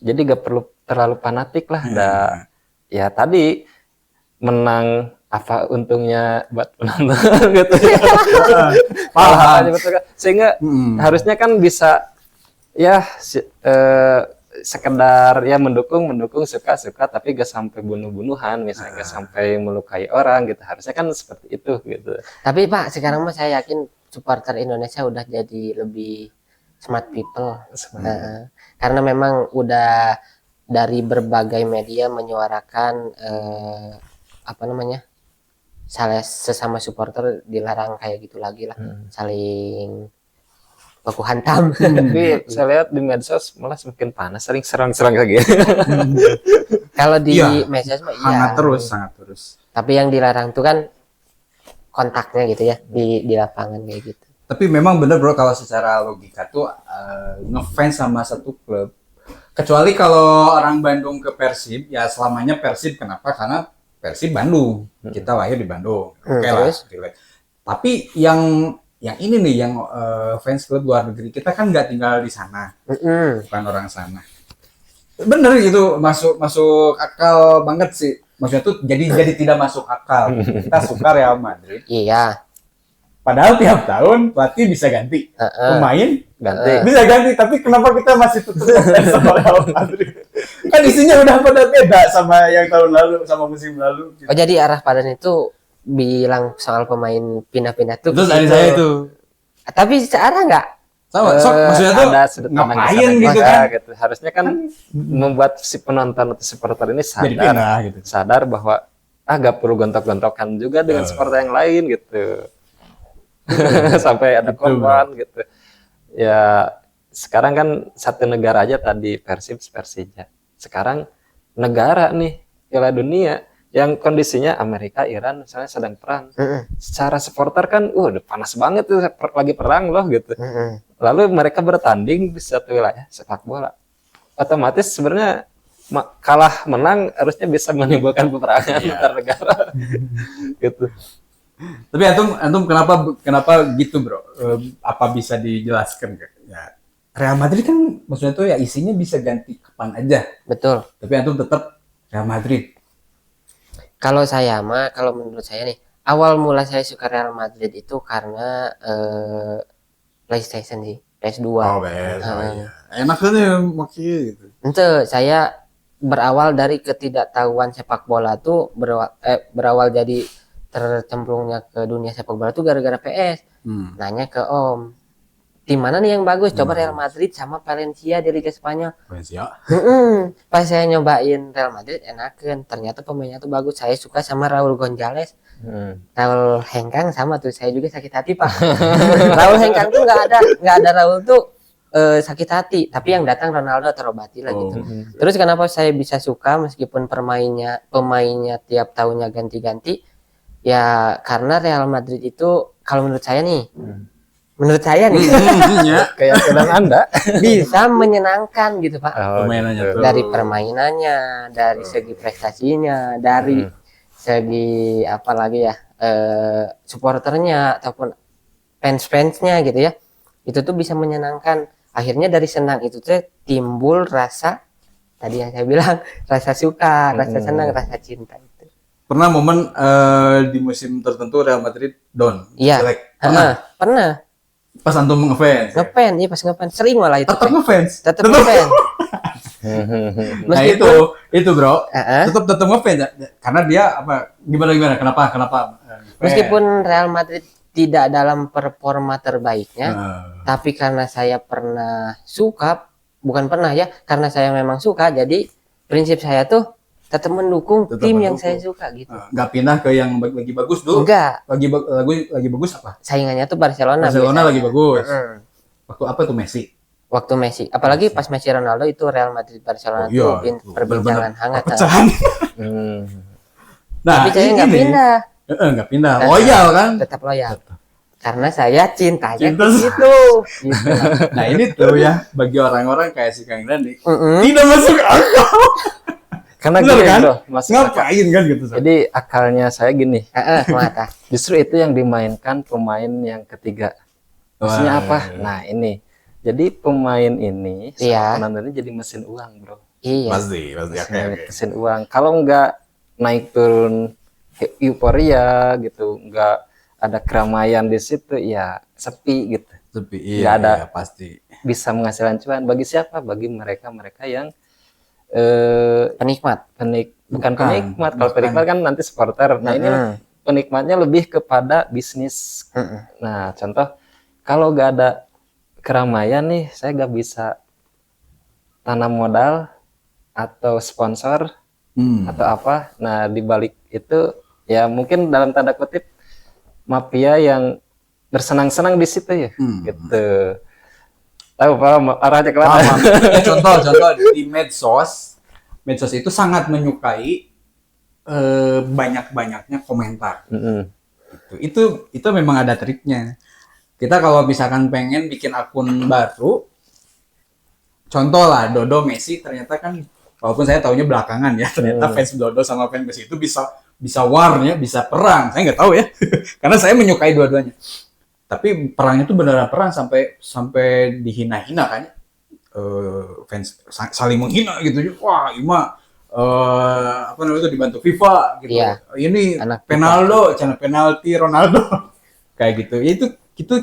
jadi gak perlu terlalu fanatik lah. Ya tadi menang apa untungnya buat penonton gitu ya. Paham betul kan? Sehingga harusnya kan bisa ya sekedar ya mendukung suka tapi gak sampai bunuh-bunuhan misalnya, gak sampai melukai orang gitu. Harusnya kan seperti itu gitu.
Tapi Pak, sekarang mah saya yakin supporter Indonesia udah jadi lebih smart people. Karena memang udah dari berbagai media menyuarakan apa namanya? Sesama supporter dilarang kayak gitu lagi lah. Saling baku hantam.
Tapi saya lihat di medsos malah semakin panas, sering serang-serang lagi.
Kalau di
Iya.
medsos mah
Sangat
iya.
sangat terus.
Tapi yang dilarang tuh kan kontaknya gitu ya di lapangan kayak gitu.
Tapi memang bener bro, kalau secara logika tuh ngefans sama satu klub, kecuali kalau orang Bandung ke Persib, ya selamanya Persib. Kenapa? Karena Persib Bandung, kita lahir di Bandung, oke lah,
Terus?
relate. Tapi yang ini nih, yang fans klub luar negeri, kita kan nggak tinggal di sana, bukan orang sana. Bener gitu, masuk akal banget sih. Maksudnya tuh jadi tidak masuk akal. Kita suka Real Madrid.
Iya.
Padahal tiap tahun pelatih bisa ganti, pemain
Ganti.
bisa ganti. Tapi kenapa kita masih tetap ngefans sama Real Madrid? Kan isinya udah pada beda sama yang tahun lalu, sama musim lalu. Gitu.
Oh jadi arah padan itu bilang soal pemain pindah-pindah tuh.
Terus
ke
dari
situ.
saya itu
Tapi searah nggak?
sama, maksudnya tuh
ada sudut pandang
ngapain
kesana
gitu
juga,
kan?
gitu. Harusnya kan membuat si penonton atau supporter ini
Jadi
sadar,
pindah gitu.
sadar bahwa gak perlu gontok-gontokan juga dengan supporter yang lain gitu. Sampai ada
Betul,
korban gitu. Ya sekarang kan satu negara aja tadi Persib Persija. Sekarang negara nih Piala Dunia yang kondisinya Amerika, Iran misalnya sedang perang. Secara supporter kan udah panas banget tuh lagi perang loh gitu. Lalu mereka bertanding di satu wilayah sepak bola. Otomatis sebenarnya kalah menang harusnya bisa menimbulkan peperangan antar negara. Gitu.
Tapi antum kenapa gitu bro? Apa bisa dijelaskan gak? Ya, Real Madrid kan maksudnya tuh ya isinya bisa ganti kapan aja.
Betul.
Tapi antum tetap Real Madrid.
Kalau saya mah, kalau menurut saya nih, awal mula saya suka Real Madrid itu karena PlayStation sih, PS2.
iya. Enak kan ya makanya gitu.
Itu saya berawal dari ketidaktahuan sepak bola tuh berawal jadi tercemplungnya ke dunia sepak bola tuh gara-gara PS. Nanya ke Om, tim mana nih yang bagus? Coba Real Madrid sama Valencia di Liga Spanyol.
Valencia.
Pas saya nyobain Real Madrid enakan, ternyata pemainnya tuh bagus. Saya suka sama Raul Gonzalez. Raul Hengkang sama tuh, saya juga sakit hati Pak. Raul Hengkang tuh nggak ada Raul tuh sakit hati, tapi yang datang Ronaldo terobati lah gitu. Terus kenapa saya bisa suka meskipun pemainnya tiap tahunnya ganti-ganti? Ya karena Real Madrid itu kalau menurut saya nih,
Keyakinan Anda
bisa menyenangkan gitu Pak.
Permainannya tuh.
Dari permainannya, dari segi prestasinya, dari segi apa lagi ya, supporternya ataupun fans-fansnya gitu ya, itu tuh bisa menyenangkan. Akhirnya dari senang itu tuh timbul rasa tadi yang saya bilang, rasa suka, rasa senang, rasa cinta itu.
Pernah momen di musim tertentu Real Madrid down,
Iya.
jelek. Pernah. Pas antum ngefans.
Ngefans, iya pas ngefans sering malah itu.
Tetap ngefans.
Tetap ngefans.
Nah itu bro, tetap ngefans ya? Karena dia apa? Gimana? Kenapa?
Meskipun Real Madrid tidak dalam performa terbaiknya, tapi karena saya pernah suka, bukan pernah ya, karena saya memang suka, jadi prinsip saya tuh tetap mendukung tim yang saya suka gitu.
Nggak pindah ke yang lagi bagus dulu.
Enggak,
Lagi bagus apa?
saingannya tuh Barcelona.
Barcelona
biasanya.
lagi bagus. Waktu apa tuh Messi?
Waktu Messi, apalagi pas Messi Ronaldo itu Real Madrid Barcelona tuh perbincangan hangat.
Pecahan. Nah,
Tapi saya nggak pindah,
nggak pindah. Loyal kan?
tetap loyal. Karena saya cintanya
Cinta.
ke situ. Gitu.
Nah ini tuh ya bagi orang-orang kayak si Kang Randi tidak masuk akal.
karena
Bener
gini
kan?
bro, masuk akal.
Ngapain kan gitu?
Jadi akalnya saya gini,
Mata.
justru itu yang dimainkan pemain yang ketiga. Maksudnya apa? Nah ini, jadi pemain ini,
Iya.
penonton ini jadi mesin uang bro.
Iya.
Pasti. Oke.
Mesin uang. Kalau nggak naik turun euforia gitu, nggak ada keramaian di situ, ya sepi gitu.
Sepi.
Nggak ada.
Iya, pasti.
Bisa menghasilkan cuan. Bagi siapa? Bagi mereka yang
Penikmat.
bukan penikmat. Kalau penikmat kan nanti supporter. Nah ini penikmatnya lebih kepada bisnis. Nah contoh, kalau nggak ada keramaian nih, saya nggak bisa tanam modal atau sponsor atau apa. Nah di balik itu ya mungkin dalam tanda kutip mafia yang bersenang-senang di situ ya, gitu. Tahu paham arahnya kemana?
Ya, contoh di medsos itu sangat menyukai banyak-banyaknya komentar. Itu memang ada triknya. Kita kalau misalkan pengen bikin akun baru, contoh lah Dodo Messi, ternyata kan walaupun saya taunya belakangan ya, ternyata fans Dodo sama fans Messi itu bisa war ya, bisa perang. Saya nggak tahu ya, karena saya menyukai dua-duanya. Tapi perangnya itu beneran perang sampai dihina-hina kan. fans saling menghina gitu. Wah, Ima apa namanya itu dibantu FIFA gitu.
Iya.
Ini
Anak
Penaldo, channel penalti Ronaldo. Kayak gitu. Ya itu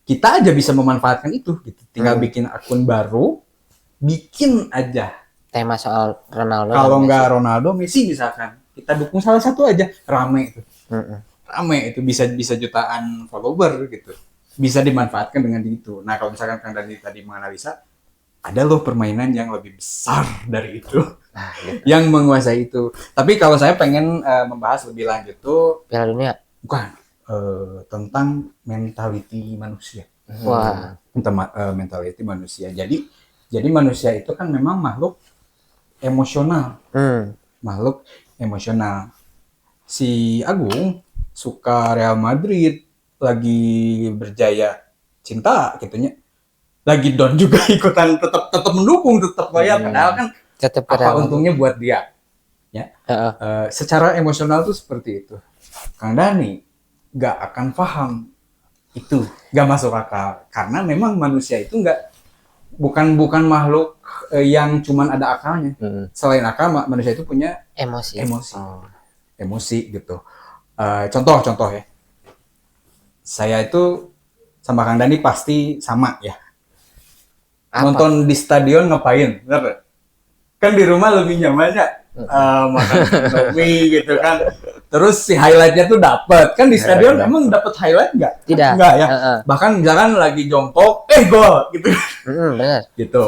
kita aja bisa memanfaatkan itu gitu. Tinggal bikin akun baru, bikin aja.
tema soal Ronaldo
Kalau
dan
nggak
Messi.
Ronaldo, Messi misalkan. Kita dukung salah satu aja, rame itu.
Mm-mm.
Rame itu bisa jutaan follower gitu. Bisa dimanfaatkan dengan itu. Nah, kalau misalkan Kang Dani tadi menganalisa, ada loh permainan yang lebih besar dari itu.
Nah, gitu.
Yang menguasai itu. Tapi kalau saya pengen membahas lebih lanjut tuh
Piala Dunia.
bukan tentang mentality manusia.
Wah,
Tentang mentality manusia. Jadi manusia itu kan memang makhluk emosional. Makhluk emosional. Si Agung suka Real Madrid, lagi berjaya cinta gitunya. Lagi down juga ikutan tetap mendukung, tetap loyal padahal kan
tetap
apa
keren.
untungnya buat dia. Ya.
Heeh.
Secara emosional tuh seperti itu. Kang Dani nggak akan paham itu, nggak masuk akal karena memang manusia itu bukan makhluk yang cuman ada akalnya. Selain akal, manusia itu punya
Emosi.
emosi gitu. Contoh ya, saya itu sama Kang Dani pasti sama ya.
Apa?
Nonton di stadion ngapain? Bener nggak? Kan di rumah lebih nyaman ya. Makan mie gitu kan. Terus si highlightnya tuh dapat kan di stadion emang dapat highlight nggak?
Tidak.
Nggak ya. Bahkan misalkan lagi jongkok, gol gitu.
Benar.
Gitu.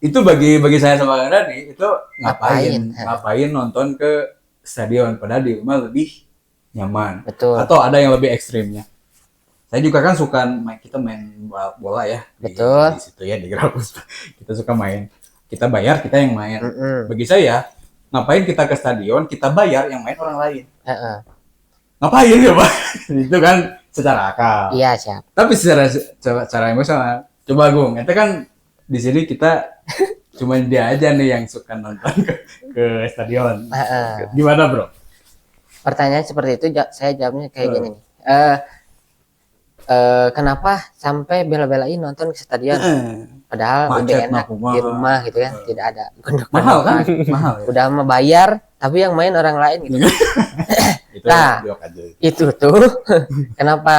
Itu bagi saya sama Kang Dani itu ngapain nonton ke stadion padahal di rumah lebih nyaman.
Betul.
Atau ada yang lebih ekstrimnya. Saya juga kan suka kita main bola ya.
Betul.
Di situ ya di Grabus. Kita suka main. Kita bayar, kita yang main. Bagi saya, ngapain kita ke stadion, kita bayar yang main orang lain. Ngapain ya, Pak? Itu kan secara akal.
Iya, siap.
Tapi secara emosional, coba Gung, itu kan di sini kita cuma dia aja nih yang suka nonton ke stadion. Gimana, Bro?
Pertanyaan seperti itu saya jawabnya kayak gini nih. Kenapa sampai bela-belain nonton ke stadion? Padahal lebih
Macet,
enak di rumah gitu kan, tidak ada
Mahal kan? Mahal ya?
Udah membayar, tapi yang main orang lain gitu.
Itu
Nah,
blok aja.
Itu tuh kenapa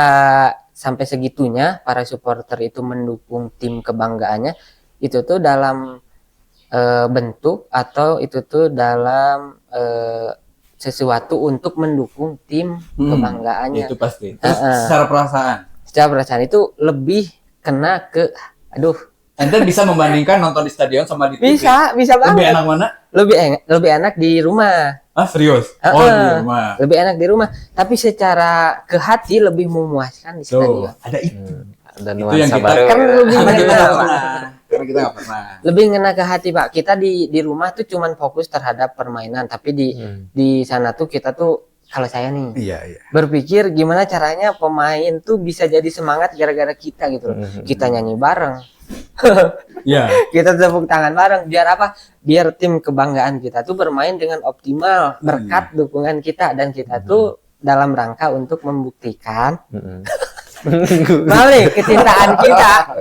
sampai segitunya para supporter itu mendukung tim kebanggaannya, itu tuh dalam bentuk atau itu tuh dalam sesuatu untuk mendukung tim kebanggaannya.
Itu pasti. Terus secara perasaan.
Secara perasaan itu lebih kena ke
Ente bisa membandingkan nonton di stadion sama di TV?
bisa banget.
Lebih enak mana?
Lebih enak di rumah.
Ah, serius? Oh, di rumah.
Lebih enak di rumah. Tapi secara ke hati lebih memuaskan di stadion.
Ada itu.
Ada
Itu yang
nuansa
kita
baru.
Kan lebih
karena kita
ngena,
nggak pernah. Karena kita nggak pernah.
lebih ngena ke hati, Pak. Kita di rumah tuh cuman fokus terhadap permainan, tapi di sana tuh kita tuh, kalau saya nih
Iya.
berpikir gimana caranya pemain tuh bisa jadi semangat gara-gara kita gitu loh. Kita nyanyi bareng.
Iya.
Kita tepuk tangan bareng, biar apa? Biar tim kebanggaan kita tuh bermain dengan optimal berkat dukungan kita, dan kita tuh dalam rangka untuk membuktikan balik kecintaan kita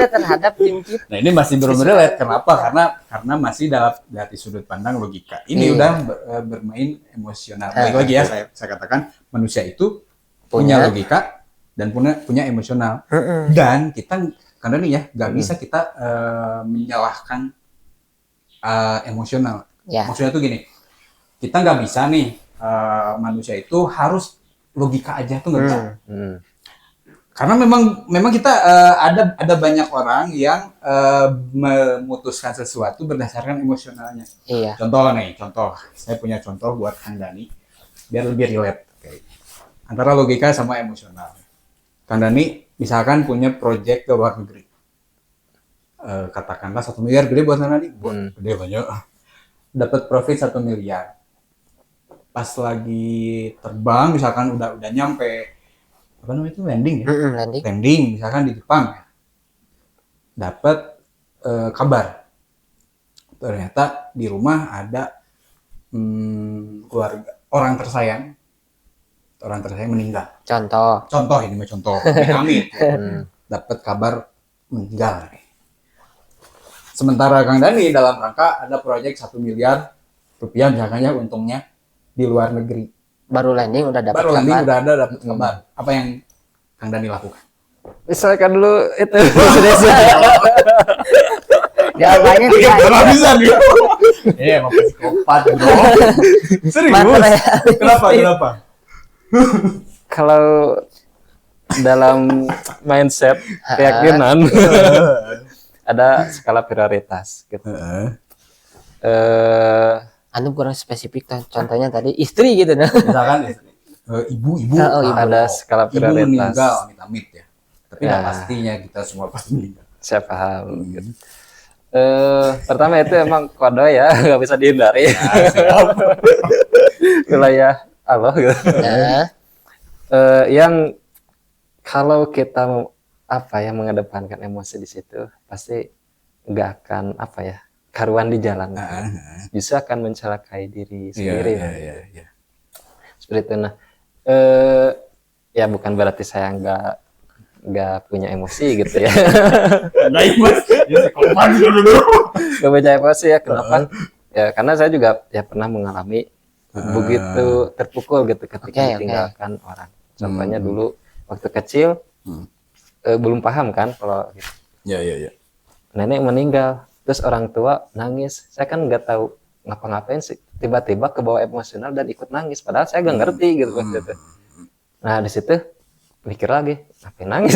terhadap tim kita.
Nah, ini masih belum relate. Kenapa? Karena masih dari sudut pandang logika. Ini udah bermain emosional. Lagi ya, saya katakan manusia itu punya logika dan punya emosional. Dan kita karena nih ya nggak bisa kita menyalahkan emosional. Maksudnya tuh gini, kita nggak bisa nih manusia itu harus logika aja tuh nggak bisa. Karena memang kita ada banyak orang yang memutuskan sesuatu berdasarkan emosionalnya.
Iya.
Contoh, saya punya contoh buat Kang Dani biar lebih relate antara logika sama emosional. Kang Dani misalkan punya proyek ke luar negeri, katakanlah 1 miliar, gede buat Kang Dani, gede banyak, dapat profit 1 miliar. Pas lagi terbang misalkan udah nyampe apa namanya itu landing ya, landing misalkan di Jepang, dapat kabar ternyata di rumah ada keluarga orang tersayang meninggal. Contoh ini mah contoh. Amin. Dapat kabar meninggal. Sementara Kang Dani dalam rangka ada proyek 1 miliar rupiah misalnya untungnya di luar negeri.
Baru landing udah dapat
Baru landing
kabar.
udah ada dapat kabar. Apa yang Kang Dani lakukan?
Misalkan dulu itu
Jawabannya
Iya,
tidak.
nggak bisa nih. Emang psikopat, bro. Serius?
Materialistis.
Kenapa?
kalau dalam mindset keyakinan ada skala prioritas gitu.
Anu kurang spesifik contohnya tadi istri gitu nah.
Misalkan ibu
Oh, ibu.
Ada skala
ibu
prioritas.
meninggal, amit-amit ya. Tapi nggak
Ya.
pastinya kita semua pasti meninggal.
Saya paham. Gitu. Pertama itu emang kode ya, nggak bisa dihindari. Wilayah Allah gitu.
Nah,
Yang kalau kita mengedepankan emosi di situ pasti nggak akan karuan di jalan. Justru akan mencelakai diri sendiri.
Iya.
Seperti itu. Nah, ya bukan berarti saya nggak punya emosi gitu ya.
Baik mas, ya psikopat dulu.
Nggak punya emosi ya. Kenapa? Ya karena saya juga ya pernah mengalami begitu terpukul gitu ketika
Oke.
ditinggalkan orang. Contohnya dulu waktu kecil belum paham kan kalau gitu.
Iya.
Nenek meninggal, terus orang tua nangis. Saya kan nggak tahu ngapa-ngapain sih. Tiba-tiba kebawa emosional dan ikut nangis. Padahal saya nggak ngerti gitu waktu itu. Nah di situ mikir lagi, ngapain nangis?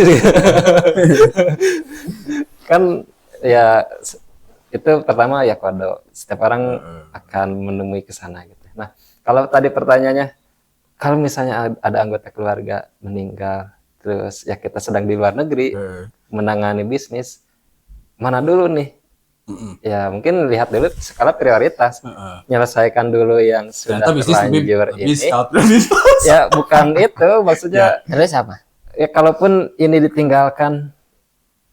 Kan ya itu pertama ya kode. Setiap orang akan menemui ke sana gitu. Nah kalau tadi pertanyaannya, kalau misalnya ada anggota keluarga meninggal, terus ya kita sedang di luar negeri menangani bisnis, mana dulu nih? Ya mungkin lihat dulu skala prioritas. Menyelesaikan dulu yang sudah
Ternyata bisnis
terlanjur
lebih
ini.
skala prioritas.
Ya bukan itu maksudnya.
terus apa?
Ya kalaupun ini ditinggalkan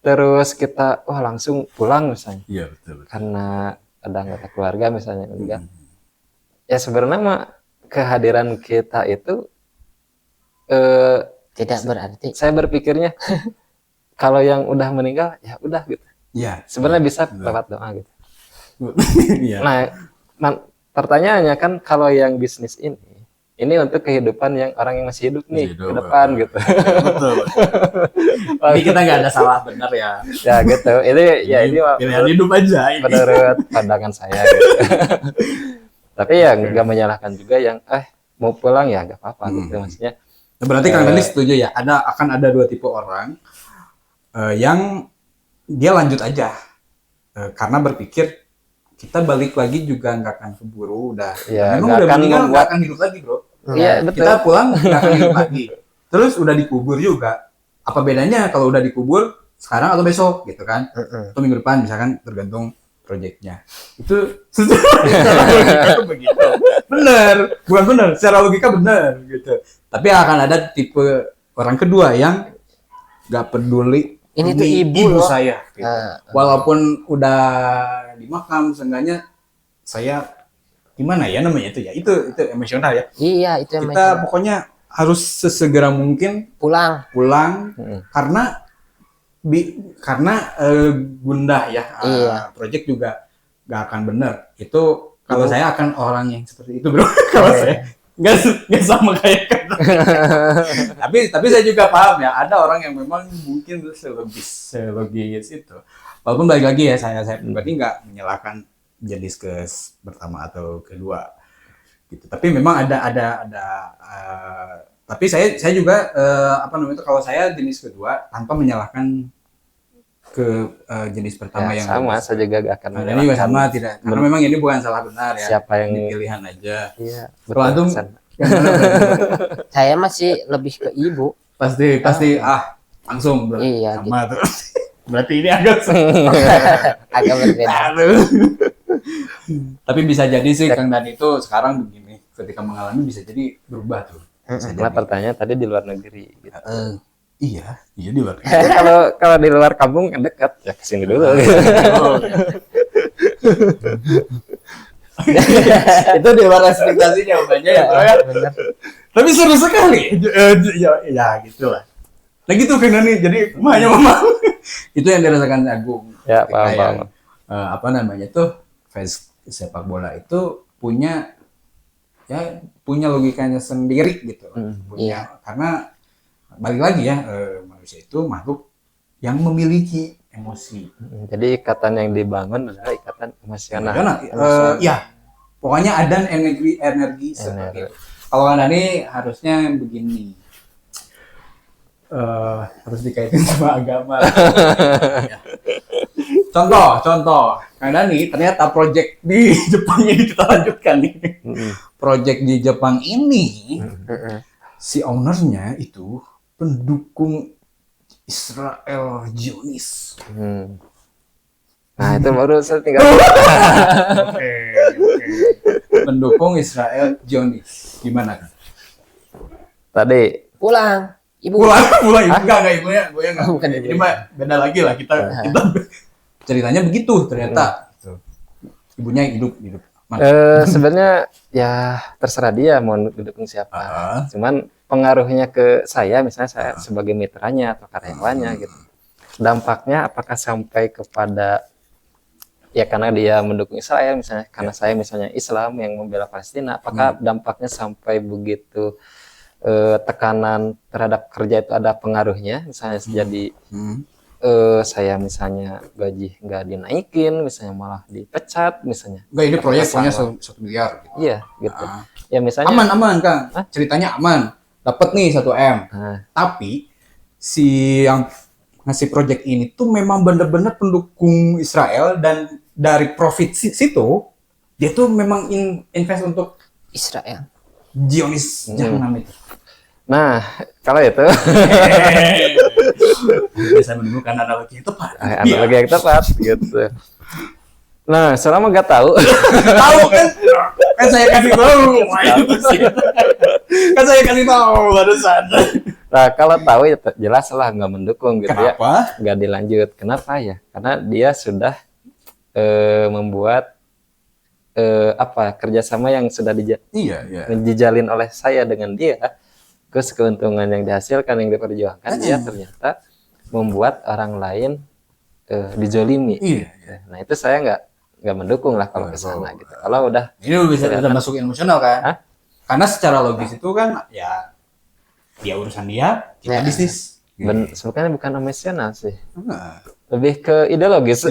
terus kita langsung pulang misalnya
Iya betul.
karena ada anggota keluarga misalnya meninggal. Ya sebenarnya mah kehadiran kita itu
Tidak berarti.
saya berpikirnya kalau yang udah meninggal ya udah gitu.
Iya.
Sebenarnya bisa lewat doa gitu.
Iya.
Nah, pertanyaannya kan kalau yang bisnis ini untuk kehidupan yang orang yang masih hidup nih
Masih
ke
hidup,
depan gitu.
Betul. Ini kita nggak ada salah benar ya.
Ya gitu. Ini
Pilihan hidup aja ini.
menurut pandangan saya gitu. Tapi ya nggak menyalahkan juga yang mau pulang ya nggak apa-apa gitu maksudnya.
Nah, berarti Kang Dani setuju ya, akan ada dua tipe orang yang dia lanjut aja karena berpikir kita balik lagi juga nggak akan keburu udah.
Ya,
Memang
nggak
udah
akan
meninggal nggak
membuat-
akan hidup lagi bro.
Iya betul.
Kita pulang nggak akan hidup lagi. Terus udah dikubur juga. Apa bedanya kalau udah dikubur sekarang atau besok gitu kan? Atau minggu depan misalkan tergantung proyeknya. Itu secara logika tuh begitu. Bener, bukan bener. Secara logika bener gitu. Tapi akan ada tipe orang kedua yang nggak peduli.
Ini tuh ibu loh.
saya. Gitu. Walaupun udah di makam, seenggaknya saya gimana ya namanya itu ya? Itu emosional ya.
Iya, itu yang
Kita pokoknya harus sesegera mungkin
pulang.
pulang karena gundah ya.
Iya.
Project juga nggak akan bener. Itu kalau saya akan orang yang seperti itu bro. Kalau saya nggak sama kayak tapi saya juga paham ya, ada orang yang memang mungkin selogis itu. Walaupun balik lagi ya, saya pribadi nggak menyalahkan jenis pertama atau kedua gitu. Tapi memang ada tapi saya juga kalau saya jenis kedua tanpa menyalahkan ke jenis pertama
Ya,
yang
sama, saya juga gak akan
ini juga sama tidak, karena memang ini bukan salah benar ya.
Siapa yang-
Ini pilihan aja.
Iya,
Kalau antum
San.
gimana, Bro?
Saya masih lebih ke ibu.
pasti langsung bro.
Iya,
Sama tuh. Berarti ini agak
Agak berbeda.
Aduh. Tapi bisa jadi sih Kang Dan itu sekarang begini, ketika mengalami bisa jadi berubah tuh. Bisa
Karena
jadi.
pertanyaan tadi di luar negeri gitu.
Iya di luar.
Ya, kalau di luar kampung kan dekat ya kesini dulu.
Oh, itu di luar ekspektasi jawabannya ya, bro, ya.
Bener.
Tapi seru sekali. Ya gitulah. Nah gitu Kang Dani, jadi emaknya mama. Itu yang dirasakan Agung.
Ya,
Ketika
paham,
yang
paham.
apa namanya tuh fans sepak bola itu punya logikanya sendiri gitu. Punya karena balik lagi ya, manusia itu makhluk yang memiliki emosi.
Jadi ikatan yang dibangun adalah ikatan emosional.
Karena ya pokoknya ada energi seperti itu. Kalau Andani harusnya begini. Harus dikaitin sama agama. Ya. Contoh, Kang Dani, ternyata project di Jepang ini kita lanjutkan nih. Project di Jepang ini, si ownernya itu pendukung Israel Zionis.
Nah itu baru saya tinggal.
Oke. Pendukung Israel Zionis. Gimana kan?
Tadi
Pulang, ibu.
Pulang enggak ibunya enggak.
Bukan
Ini mah beda lagi lah kita ceritanya begitu ternyata. Ibunya hidup.
sebenarnya ya terserah dia mau dukung siapa. Cuman pengaruhnya ke saya, misalnya saya sebagai mitranya atau karyawannya gitu. Dampaknya apakah sampai kepada ya karena dia mendukung Israel misalnya, karena saya misalnya Islam yang membela Palestina, apakah dampaknya sampai begitu tekanan terhadap kerja itu ada pengaruhnya, misalnya jadi saya misalnya gaji nggak dinaikin, misalnya malah dipecat misalnya.
Enggak, ini proyek punya 1 miliar gitu.
Iya gitu. Ya misalnya
Aman Kang. Ceritanya aman. Dapat nih 1 M. Tapi si yang ngasih proyek ini tuh memang bener-bener pendukung Israel, dan dari profit situ dia tuh memang invest untuk
Israel.
Zionis Jahanam itu.
Nah, kalau itu
Bisa menemukan analogi yang tepat.
analogi yang tepat gitu. Nah, selama nggak tahu,
Tahu kan saya kasih tahu. Kan saya kasih tahu barusan.
nah kalau tahu ya jelas lah nggak mendukung gitu ya,
Kenapa?
nggak dilanjut. Kenapa ya? Karena dia sudah membuat kerjasama yang sudah
Iya.
dijalin oleh saya dengan dia. Terus keuntungan yang dihasilkan, yang diperjuangkan, dia ternyata membuat orang lain dijolimi.
Iya.
Nah itu saya nggak mendukung lah kalau ke sana gitu. Kalau udah
Ini bisa masuk emosional kan? Karena secara logis itu kan ya dia urusan dia, kita bisnis.
sebenarnya bukan emosional sih,
Nah.
lebih ke ideologis.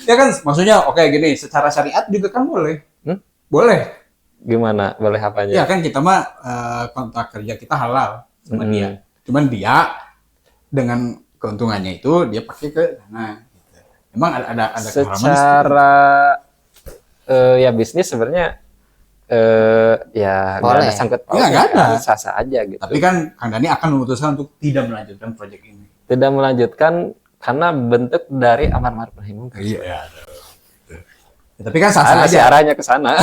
Ya kan maksudnya oke gini, secara syariat juga kan boleh. Boleh.
Gimana? Boleh apanya?
Ya kan kita mah kontrak kerja kita halal sama dia. Cuman dia dengan keuntungannya itu dia pakai ke sana. Gitu. Emang ada
secara ya bisnis sebenarnya ya nggak ada sangkut pautnya,
nggak ada.
sah-sah aja gitu.
Tapi kan Kang Dani akan memutuskan untuk tidak melanjutkan proyek ini.
Tidak melanjutkan karena bentuk dari amar ma'ruf nahi munkar.
Iya. Ya, tapi kan sah-sah
Masih
aja.
arahnya ke sana.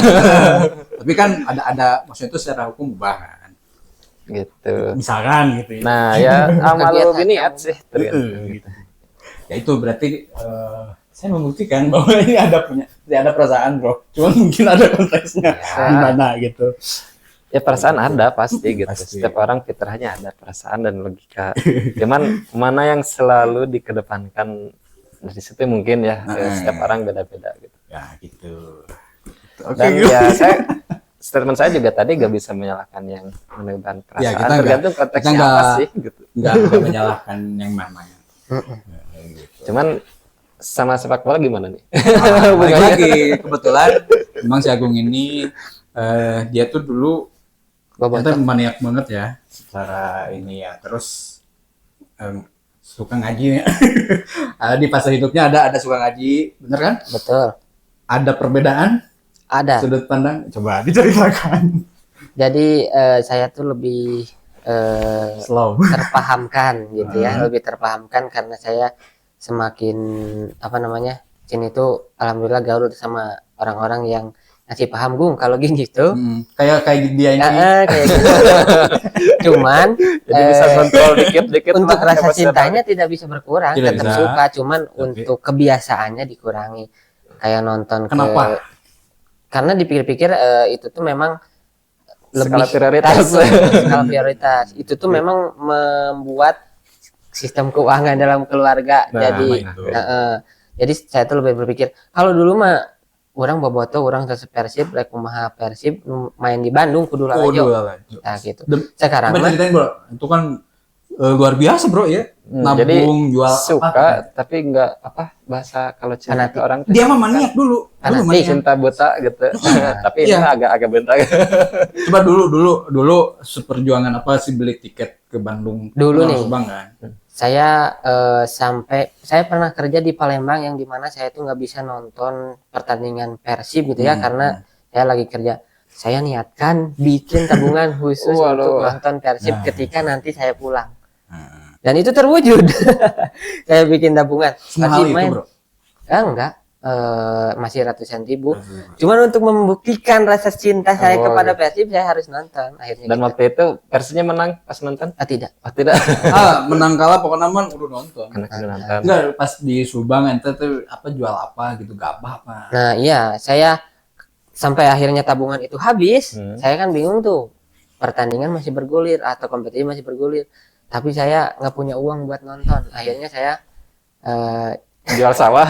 Tapi kan ada maksudnya itu secara hukum mubah kan.
Gitu.
Misalkan gitu ya.
Nah, ya amal biniat sih
Gitu. Ya itu berarti saya membuktikan bahwa ini ada perasaan, bro. Cuman mungkin ada konteksnya di mana gitu.
Ya perasaan ada pasti gitu.
Pasti.
Setiap orang fitrahnya ada perasaan dan logika. Cuman mana yang selalu dikedepankan dari situ mungkin ya. Setiap orang beda-beda gitu.
Ya gitu. Oke.
Dan ya statement saya juga tadi gak bisa menyalahkan yang menentukan perasaan.
Ya, kita
tergantung konteksnya apa sih gitu.
Enggak menyalahkan yang namanya.
Cuman sama sepak bola gimana nih?
Balik lagi kebetulan memang si Agung ini dia tuh dulu ternyata maniak banget ya secara ini ya, terus suka ngaji ya. Di fase hidupnya ada suka ngaji, bener kan?
Betul.
Ada perbedaan
Ada.
sudut pandang, coba diceritakan.
Jadi saya tuh lebih
Slow.
terpahamkan gitu ya, lebih terpahamkan karena saya semakin sini tuh alhamdulillah gaul sama orang-orang yang ngasih paham Gung kalau gini gitu.
Kayak dia ini.
Kayak gitu. Cuman
Jadi bisa kontrol dikit-dikit
untuk
lah,
rasa
emosional.
cintanya tidak bisa berkurang,
Tidak
tetap
bisa.
suka, cuman untuk kebiasaannya dikurangi. Kayak nonton
Kenapa?
karena dipikir-pikir itu tuh memang
Skala
lebih
prioritas.
skala prioritas. Itu tuh memang membuat sistem keuangan dalam keluarga.
Nah,
Jadi
itu.
jadi saya tuh lebih berpikir kalau dulu mah orang bobotoh orang tetep Persib rek kumaha Persib nu main di Bandung kudu
Oh,
lalajo.
dua lah.
Nah gitu.
Coba
Sekarang mah
ceritain bro, itu kan luar biasa bro ya.
Jadi
Nabung, jual
suka
apa.
tapi nggak apa bahasa kalau cinta
Fanatik.
ke orang tuh
Dia mah maniak dulu. Dulu
Fanatik.
maniak.
cinta buta gitu. Tapi ini
Iya.
mah agak bentar.
Coba dulu seperjuangan apa sih beli tiket ke Bandung?
Dulu
Orang
nih.
Subang kan?
saya sampai saya pernah kerja di Palembang yang dimana saya tuh nggak bisa nonton pertandingan Persib gitu ya karena saya lagi kerja. Saya niatkan bikin tabungan khusus
Waduh.
untuk nonton Persib
Nah.
ketika nanti saya pulang.
Nah,
Dan itu terwujud. Saya bikin tabungan.
semahal
Masih
itu
main.
bro.
Enggak. Masih ratusan ribu. Cuman untuk membuktikan rasa cinta saya
Oh,
kepada
iya.
Persib, saya harus nonton. Akhirnya
Dan
gitu.
waktu itu versinya menang pas nonton?
Tidak.
Oh tidak.
Menang kalah pokoknya man udah nonton.
Karena sudah nonton.
Enggak, pas di Subang ente tuh apa jual apa gitu, gabah apa.
Nah iya, saya sampai akhirnya tabungan itu habis. Saya kan bingung tuh. Pertandingan masih bergulir atau kompetisi masih bergulir. Tapi saya nggak punya uang buat nonton. Akhirnya saya
Jual sawah.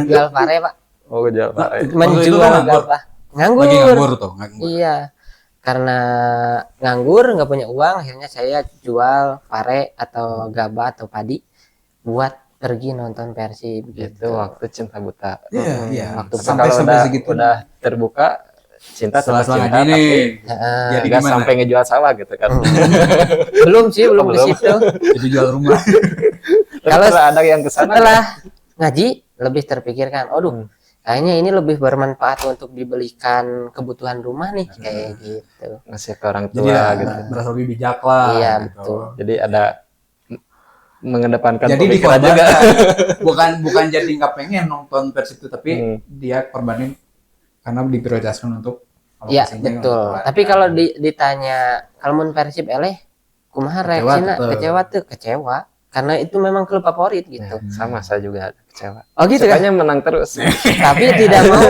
jual pare pak.
Oh jual
Nah,
pare.
waktu itu
Menjual
kan nganggur.
gabah. Nganggur.
Lagi nganggur tuh, nganggur.
Iya, karena nganggur nggak punya uang, akhirnya saya jual pare atau gabah atau padi buat pergi nonton Persib
Itu
gitu.
waktu cinta buta.
Iya, iya.
Waktu
Sampai
Kalau
sampai
udah,
segitu.
udah terbuka cinta
Setelah
tetap cinta
gini,
tapi
Heeh.
jadi
nggak
gimana?
sampai ngejual sawah gitu kan.
belum sih, belum di
Belum.
situ.
Jadi jual rumah.
Kalau
Kalau
ada yang kesana
Setelah ngaji lebih terpikirkan, aduh, kayaknya ini lebih bermanfaat untuk dibelikan kebutuhan rumah nih kayak gitu.
ngasih ke orang
Jadi
tua
ya,
gitu.
berasa lebih bijak lah.
Iya,
gitu.
betul.
Jadi ada mengedepankan
Jadi
pemikiran juga.
dikorbankan. bukan jadi nggak pengen nonton Persib itu, tapi
Hmm.
dia korbanin karena diprioritaskan untuk
Iya,
alokasinya
betul.
untuk
Tapi kalau ditanya kalau mun Persib eleh kumaha
Kecewa
reaksina?
tetep.
Kecewa tuh, kecewa. Karena itu memang klub favorit gitu.
Sama saya juga kecewa.
Oh gitu kan?
Sukanya menang terus.
Tapi tidak mau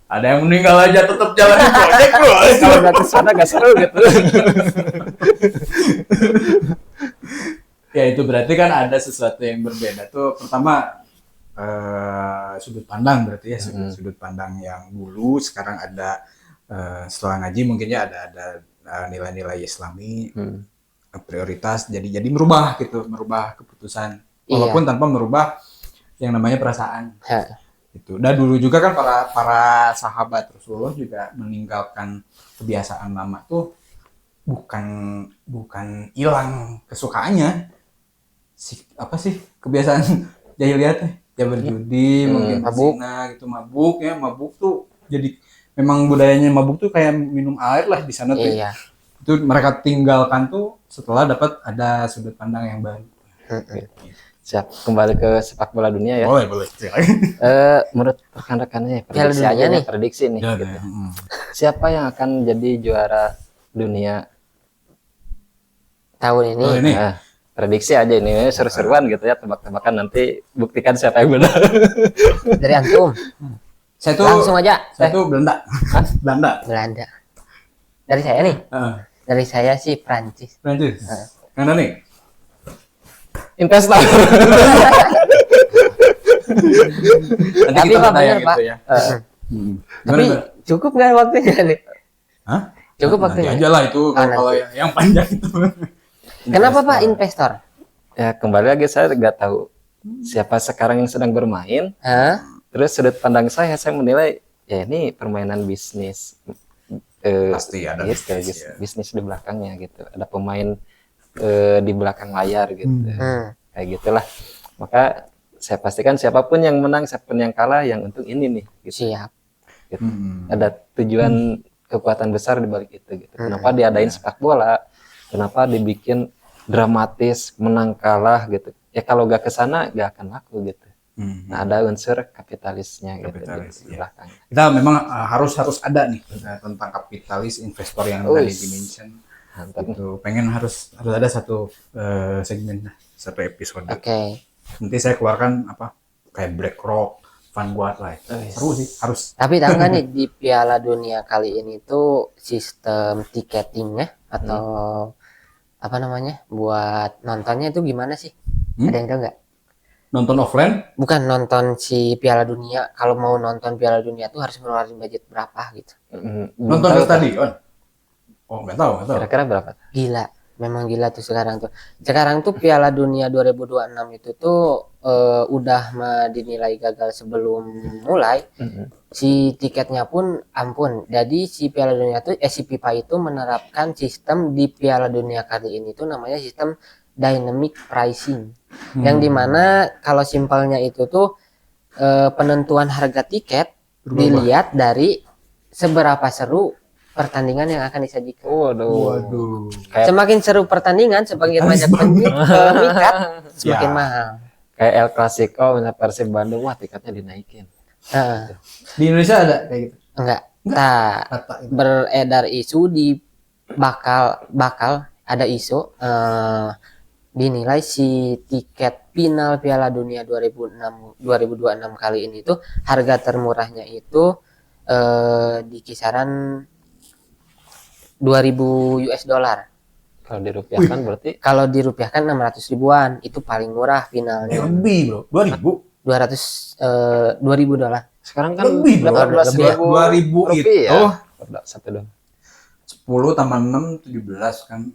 ada yang meninggal aja tetap jalan di proyek bro.
Kalau nggak kesana nggak seru gitu.
Ya itu berarti kan ada sesuatu yang berbeda tuh. Pertama sudut pandang berarti ya, sudut pandang yang dulu sekarang ada setelah ngaji mungkinnya ada nilai-nilai Islami prioritas jadi merubah gitu, merubah keputusan walaupun tanpa merubah yang namanya perasaan.
Ha,
Gitu. Dan dulu juga kan para sahabat Rasulullah juga meninggalkan kebiasaan lama tuh bukan hilang kesukaannya. Apa sih kebiasaan jahiliyah teh? Ya berjudi, mungkin
mabuk.
berzina gitu, mabuk tuh jadi memang budayanya mabuk tuh kayak minum air lah di sana tuh.
iya.
Itu mereka tinggalkan tuh setelah dapat ada sudut pandang yang baru.
Siap, kembali ke sepak bola dunia ya.
Boleh.
Menurut rekan-rekannya
Piala
prediksi
Dunia
aja nih,
nih.
prediksi nih
Ya,
gitu. Siapa yang akan jadi juara dunia?
Tahun ini.
Oh, ini.
Nah, prediksi aja ini seru-seruan gitu ya, tebak-tebakan nanti buktikan siapa yang benar.
Dari antum.
Saya tuh
Langsung aja.
Saya tuh Belanda. Belanda.
Belanda. Dari saya nih. Dari saya sih Prancis.
Prancis. Karena nih.
Investor.
Nanti
Tapi
kita
Pak,
tanya
bener,
gitu
Pak.
ya.
Tapi cukup nggak waktunya nih?
Hah?
Cukup
Nanti
waktunya.
aja lah itu kalau
nanti.
yang panjang itu.
Kenapa Pak investor?
Ya kembali lagi saya nggak tahu siapa sekarang yang sedang bermain.
Hah?
Terus sudut pandang saya menilai ya ini permainan bisnis.
Pasti ada
gitu,
bisnis, ya.
bisnis di belakangnya gitu. Ada pemain di belakang layar gitu. Kayak gitulah. Maka saya pastikan siapapun yang menang, siapapun yang kalah, yang untung ini nih. Gitu.
Siap.
Gitu. Ada tujuan kekuatan besar di balik itu. Gitu. Kenapa diadain sepak bola? Kenapa dibikin dramatis, menang kalah gitu? Ya kalau gak kesana gak akan laku gitu. Nah ada unsur kapitalisnya gitu di belakang.
Kita memang harus ada nih tentang kapitalis investor yang tadi dimention. Gitu. Pengen harus ada satu segmen, satu episode.
Oke.
Nanti saya keluarkan apa kayak BlackRock, fun buat lah. Seru sih, harus.
Tapi tahu nggak nih di Piala Dunia kali ini tuh sistem tiketingnya atau apa namanya buat nontonnya itu gimana sih? Ada yang tahu nggak?
Nonton offline?
Bukan nonton si Piala Dunia. Kalau mau nonton Piala Dunia tuh harus ngeluarin budget berapa gitu?
Nonton di stadion? Oh, nggak tahu.
Kira-kira berapa?
Gila, memang gila tuh sekarang tuh. Sekarang tuh Piala Dunia 2026 itu tuh udah dinilai gagal sebelum mulai. Si tiketnya pun ampun. Jadi si Piala Dunia tuh si FIFA itu menerapkan sistem di Piala Dunia kali ini tuh namanya sistem dynamic pricing. Yang dimana kalau simpelnya itu tuh penentuan harga tiket dilihat dari seberapa seru pertandingan yang akan disajikan.
Waduh.
Semakin seru pertandingan, semakin banyak pemikat, semakin mahal.
Kayak El Clasico, misalnya Persib Bandung, wah tiketnya dinaikin.
Di Indonesia ada kayak gitu?
Enggak. Nah, beredar isu di bakal ada isu dinilai si tiket final Piala Dunia 2026 kali ini tuh harga termurahnya itu di kisaran 2.000 US dollar.
Kalau dirupiahkan berarti
Kalau dirupiahkan 600 ribuan itu paling murah finalnya.
Lebih, Bro.
200 2.000 dolar.
sekarang kan
Lebih, bro.
18.000
2.000 itu.
rupiah. Satu dong.
10 tambah 6 17 kan.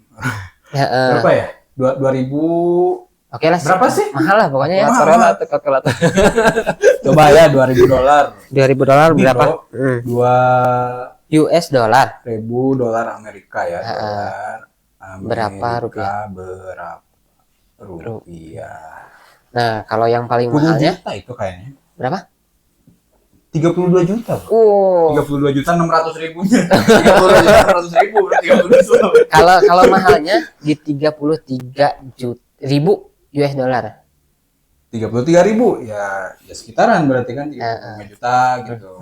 Ya,
Berapa ya? 2.000.
Oke lah.
Berapa sih?
Mahal lah pokoknya ya.
Kalkulator atau kalkulator.
Coba ya 2.000 dolar.
2.000 dolar
Lebih,
berapa?
bro. 2.000
US dollar.
dolar Amerika ya. Dolar
Berapa
Amerika
rupiah?
Berapa rupiah?
Nah, kalau yang paling
10
mahalnya
juta itu kayaknya.
berapa?
32 juta. Bro.
Oh.
32 juta 600 ribunya. 32 juta 600 ribu. 32 juta.
Kalau mahalnya di 33.000 US dollar.
33.000 ya sekitaran berarti kan 35 juta gitu.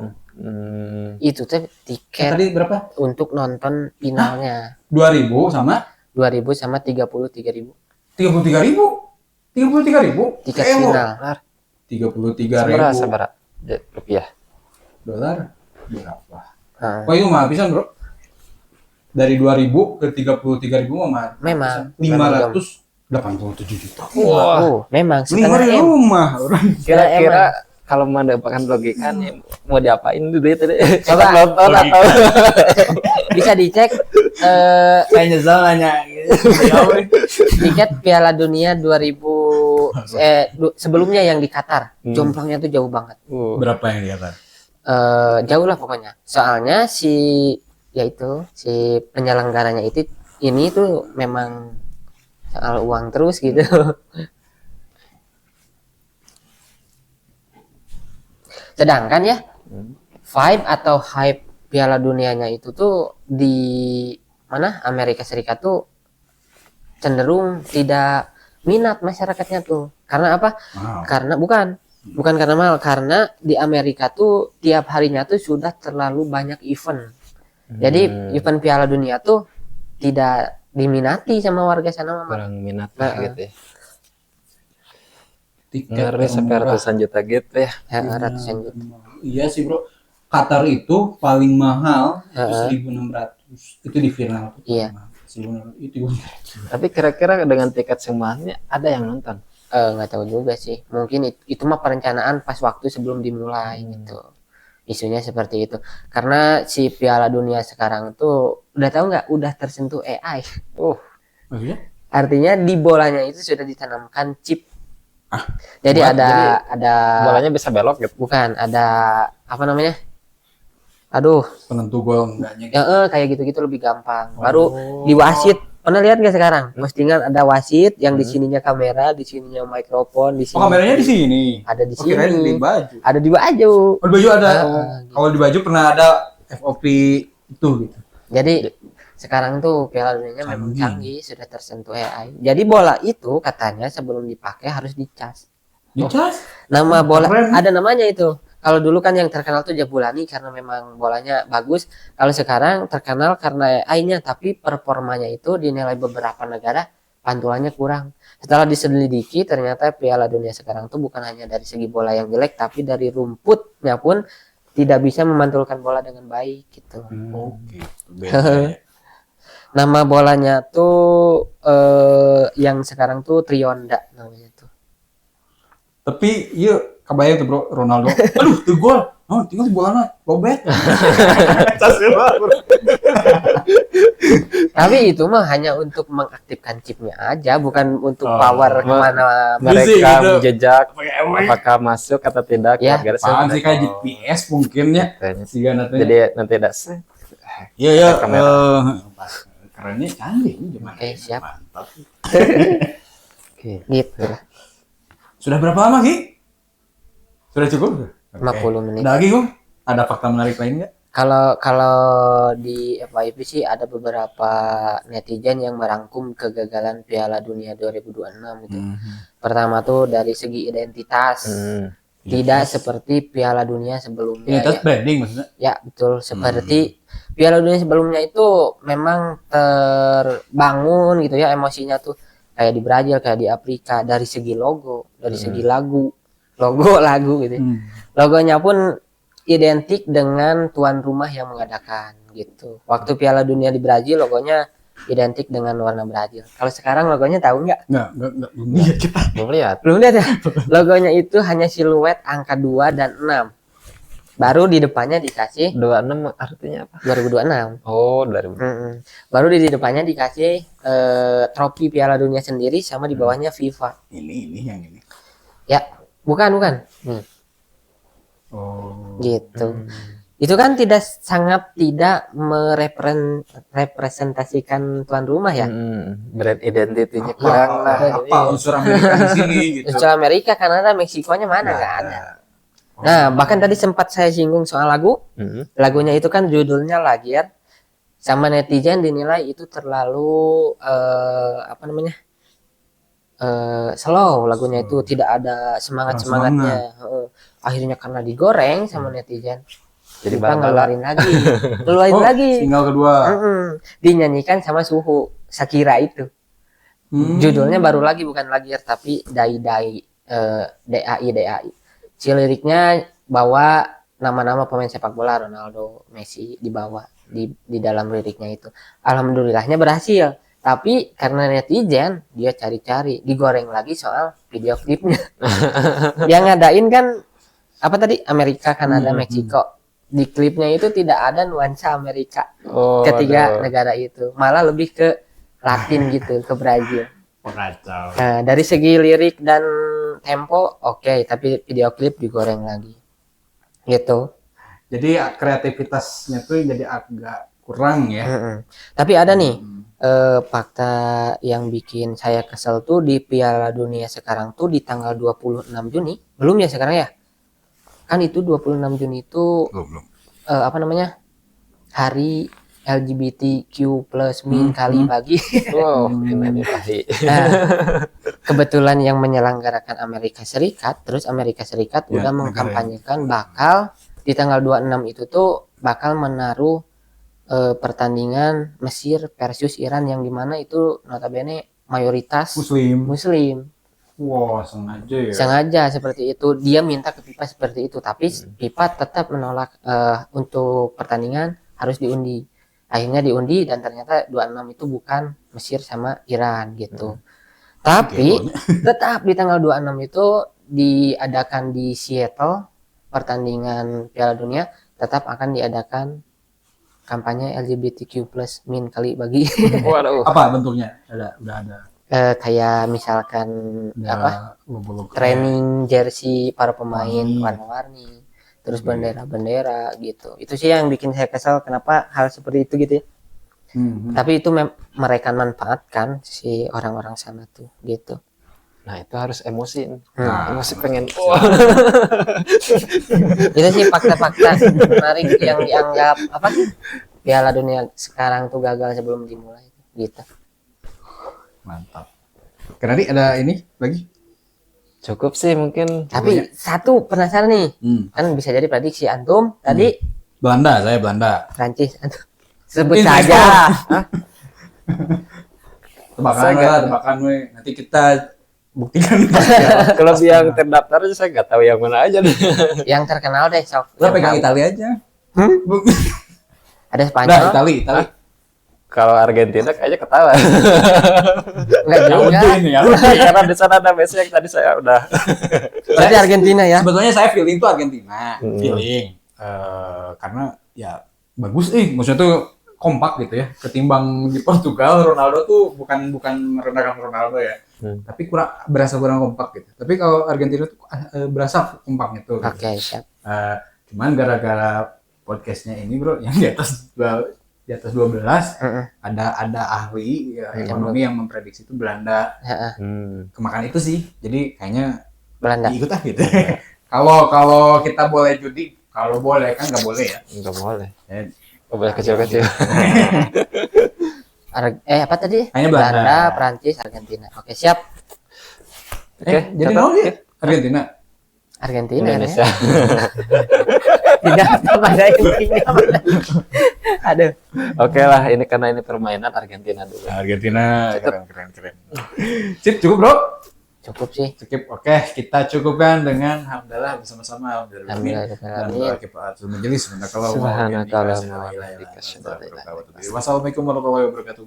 Itu tuh tiket
Tadi berapa?
untuk nonton finalnya.
2.000 sama
2.000 sama 33.000
33.000. 33.000
tiket final.
33.000
Sabara rupiah.
dolar berapa?
Nah,
Oh itu mahal pisan bro. Dari 2.000 ke 33.000 mah
Memang.
587 juta.
Wow, memang
5
setengah M.
rumah orang.
Kira-kira kalau mendapatkan logika nih mau diapain dulu itu deh.
Coba
Nonton atau
bisa dicek
Saya nyesel nanya gitu.
tiket Piala Dunia 2000 sebelumnya yang di Qatar. Jomplangnya tuh jauh banget.
Berapa yang dia kan?
Jauh lah pokoknya. Soalnya si penyelenggaranya ini tuh memang soal uang terus gitu. Sedangkan ya vibe atau hype Piala Dunianya itu tuh di mana Amerika Serikat tuh cenderung tidak minat masyarakatnya tuh. Karena apa?
Wow.
Karena bukan karena mahal, karena di Amerika tuh tiap harinya tuh sudah terlalu banyak event. Jadi event Piala Dunia tuh tidak diminati sama warga sana.
kurang minat lah gitu ya.
Tiket
Ngeri sampai
termurah.
ratusan juta gitu ya.
Ya, ratusan juta.
Iya sih bro. Qatar itu paling mahal
Heeh.
itu 1.600 itu di final.
Iya.
1.600 itu.
Tapi kira-kira dengan tiket semuanya ada yang nonton.
Nggak tahu juga sih. Mungkin itu mah perencanaan pas waktu sebelum dimulai gitu. Isunya seperti itu. Karena si Piala Dunia sekarang tuh udah tahu nggak? Udah tersentuh AI.
Maksudnya?
Artinya di bolanya itu sudah ditanamkan chip. Jadi
buat-
ada
Bolanya bisa belok gitu.
bukan ada apa namanya? Aduh,
Penentu gol enggaknya.
ya kayak gitu-gitu lebih gampang. Baru di wasit. Pernah lihat nggak sekarang? Postingan ada wasit yang di sininya kamera, di sininya mikrofon, di sini.
Oh kameranya di sini.
Ada di
Oh, kirain
sini.
di baju.
Ada di baju.
Oh, di baju ada.
Gitu.
Kalau di baju pernah ada FOP itu gitu.
Jadi sekarang tuh Piala Dunianya memang
Canggih.
canggih, sudah tersentuh AI. Jadi bola itu katanya sebelum dipakai harus dicas.
Dicas?
Nama bola
Keren.
ada namanya itu. Kalau dulu kan yang terkenal tuh Jabulani karena memang bolanya bagus. Kalau sekarang terkenal karena AI-nya, tapi performanya itu dinilai beberapa negara pantulannya kurang. Setelah diselidiki ternyata Piala Dunia sekarang tuh bukan hanya dari segi bola yang jelek, tapi dari rumputnya pun tidak bisa memantulkan bola dengan baik gitu.
Oke, beda ya.
Nama bolanya tuh yang sekarang tuh Trionda namanya tuh.
Tapi iya kebayang tuh bro, Ronaldo. Aduh, tuh gol. Oh, tinggal bolanya lobet.
Tapi itu mah hanya untuk mengaktifkan chipnya aja, bukan untuk
Oh,
power kemana.
Mereka
gitu.
menjejak
Pakai ewek.
apakah masuk atau tidak.
Ya,
garis
Apaan sih kayak
oh,
GPS mungkin ya.
kayaknya.
Siga nanti.
Jadi nanti ada
Iya ya,
kamera.
kerennya canggih ini gimana?
Oke,
ya?
siap.
Mantap.
Oke.
Gitu lah.
Sudah berapa lama Ki? Sudah cukup?
50 menit.
Ada lagi kok? Ada fakta menarik lain nggak?
Kalau di FYP sih ada beberapa netizen yang merangkum kegagalan Piala Dunia 2026 gitu. Pertama tuh dari segi identitas, tidak seperti Piala Dunia sebelumnya.
Identitas
Ya,
branding maksudnya?
ya betul, seperti Piala Dunia sebelumnya itu memang terbangun gitu ya emosinya tuh kayak di Brazil, kayak di Afrika dari segi logo, dari segi lagu gitu. Logonya pun identik dengan tuan rumah yang mengadakan gitu. Waktu Piala Dunia di Brazil logonya identik dengan warna Brazil. Kalau sekarang logonya tahu nggak?
Nggak. Iya kita.
Belum lihat.
Belum lihat ya? Logonya itu hanya siluet angka 2 dan 6. Baru di depannya dikasih
26 artinya apa?
2026.
Oh, 2000.
Baru di depannya dikasih trofi Piala Dunia sendiri sama di bawahnya FIFA.
Ini yang ini.
Ya, bukan. Nih,
Oh.
gitu. Itu kan sangat tidak merepresentasikan tuan rumah ya.
Brand identity-nya
Apa,
kurang lah.
apa unsur Amerika di sini gitu?
Secara Amerika, Kanada, Meksikonya mana nggak ada. Nah, bahkan tadi sempat saya singgung soal lagu. Lagunya itu kan judulnya Lagier. Sama netizen dinilai itu terlalu slow lagunya itu, tidak ada semangatnya. Akhirnya karena digoreng sama netizen,
Jadi
kita
bala-bala.
ngeluarin lagi,
Single kedua.
dinyanyikan sama Suhu Shakira itu. Judulnya baru lagi, bukan Lagier tapi Dai DAI. Si liriknya bawa nama-nama pemain sepak bola, Ronaldo, Messi dibawa di dalam liriknya itu. Alhamdulillahnya berhasil. Tapi karena netizen dia cari-cari, digoreng lagi soal video klipnya. Yang ngadain kan apa tadi, Amerika, Kanada, Meksiko. Di klipnya itu tidak ada nuansa Amerika
Oh,
ketiga
aduh.
negara itu, malah lebih ke Latin gitu, ke Brazil.
Kacau.
Nah, dari segi lirik dan tempo oke, tapi video klip digoreng lagi. Gitu.
Jadi kreativitasnya tuh jadi agak kurang ya.
Tapi ada nih fakta yang bikin saya kesel tuh di Piala Dunia sekarang tuh di tanggal 26 Juni. Belum ya sekarang ya? Kan itu 26 Juni itu
Belum.
Hari LGBTQ plus min kali bagi.
Wow, ini pasti.
Nah, kebetulan yang menyelenggarakan Amerika Serikat, terus Amerika Serikat
Ya,
udah mengkampanyekan bakal di tanggal 26 itu tuh bakal menaruh pertandingan Mesir versus Iran, yang dimana itu notabene mayoritas Muslim.
Wah, sengaja ya.
Sengaja seperti itu, dia minta ke FIFA seperti itu, tapi FIFA tetap menolak untuk pertandingan harus diundi. Akhirnya diundi dan ternyata 26 itu bukan Mesir sama Iran gitu. Tapi tetap di tanggal 26 itu diadakan di Seattle, pertandingan Piala Dunia tetap akan diadakan kampanye LGBTQ plus min kali bagi.
Waduh.
Apa bentuknya? Udah ada.
Kayak misalkan
Logo-logo.
training jersey para pemain warna-warni, terus bendera-bendera gitu. Itu sih yang bikin saya kesal, kenapa hal seperti itu gitu ya. Tapi itu mereka manfaatkan si orang-orang sana tuh gitu.
Nah, itu harus emosi. Emosi pengen.
Itu sih fakta-fakta menarik yang dianggap Piala Dunia sekarang tuh gagal sebelum dimulai gitu.
Mantap. Kenapa ada ini lagi?
Cukup sih mungkin.
Tapi satu penasaran nih, kan bisa jadi prediksi antum tadi
Saya Belanda.
Prancis, antum sebut
Inggris,
saja.
Pak. Tebakan
Saya
lah,
nggak-
tebakan we. Nanti kita buktikan.
Klub yang terdaftar aja saya nggak tahu yang mana aja deh.
Yang terkenal deh, sok.
Lo pegang Italia aja.
Ada
Nah,
Spanyol,
Itali.
Kalau Argentina kayaknya ketawa.
enggak
Ya
juga.
udah ini ya.
Karena di sana ada Messi yang tadi saya udah.
Berarti Argentina ya.
Sebetulnya saya feeling tuh Argentina,
Hmm.
feeling. Karena ya bagus maksudnya tuh kompak gitu ya. Ketimbang di Portugal, Ronaldo tuh bukan merendahkan Ronaldo ya. Tapi berasa kurang kompak gitu. Tapi kalau Argentina tuh berasa kompaknya tuh.
Oke, siap.
Cuman gara-gara podcastnya ini bro, yang di atas 12
Heeh.
ada ahli ya, ekonomi yang memprediksi itu Belanda
Heeh.
kemakan itu sih. Jadi kayaknya
Belanda.
ikut gitu. Kalau kita boleh judi, kalau boleh kan nggak boleh ya.
Nggak boleh.
Ya,
Nggak boleh kecil-kecil.
Apa tadi?
Kayaknya Belanda.
Prancis, Argentina. Oke, siap.
Oke,
jadi
catat.
mau ya Argentina.
Argentina
Indonesia.
ya. Tidak pada intinya. Aduh.
Oke lah, ini karena ini permainan Argentina dulu.
Argentina keren. Sip, cukup bro.
Cukup sih.
Cukup. Oke, kita cukupkan dengan hamdalah bersama-sama.
Alhamdulillah.
Majelis.
Subhanakallahumma wa bihamdika, asyhadu an la ilaha illa anta,
Wassalamualaikum warahmatullahi wabarakatuh.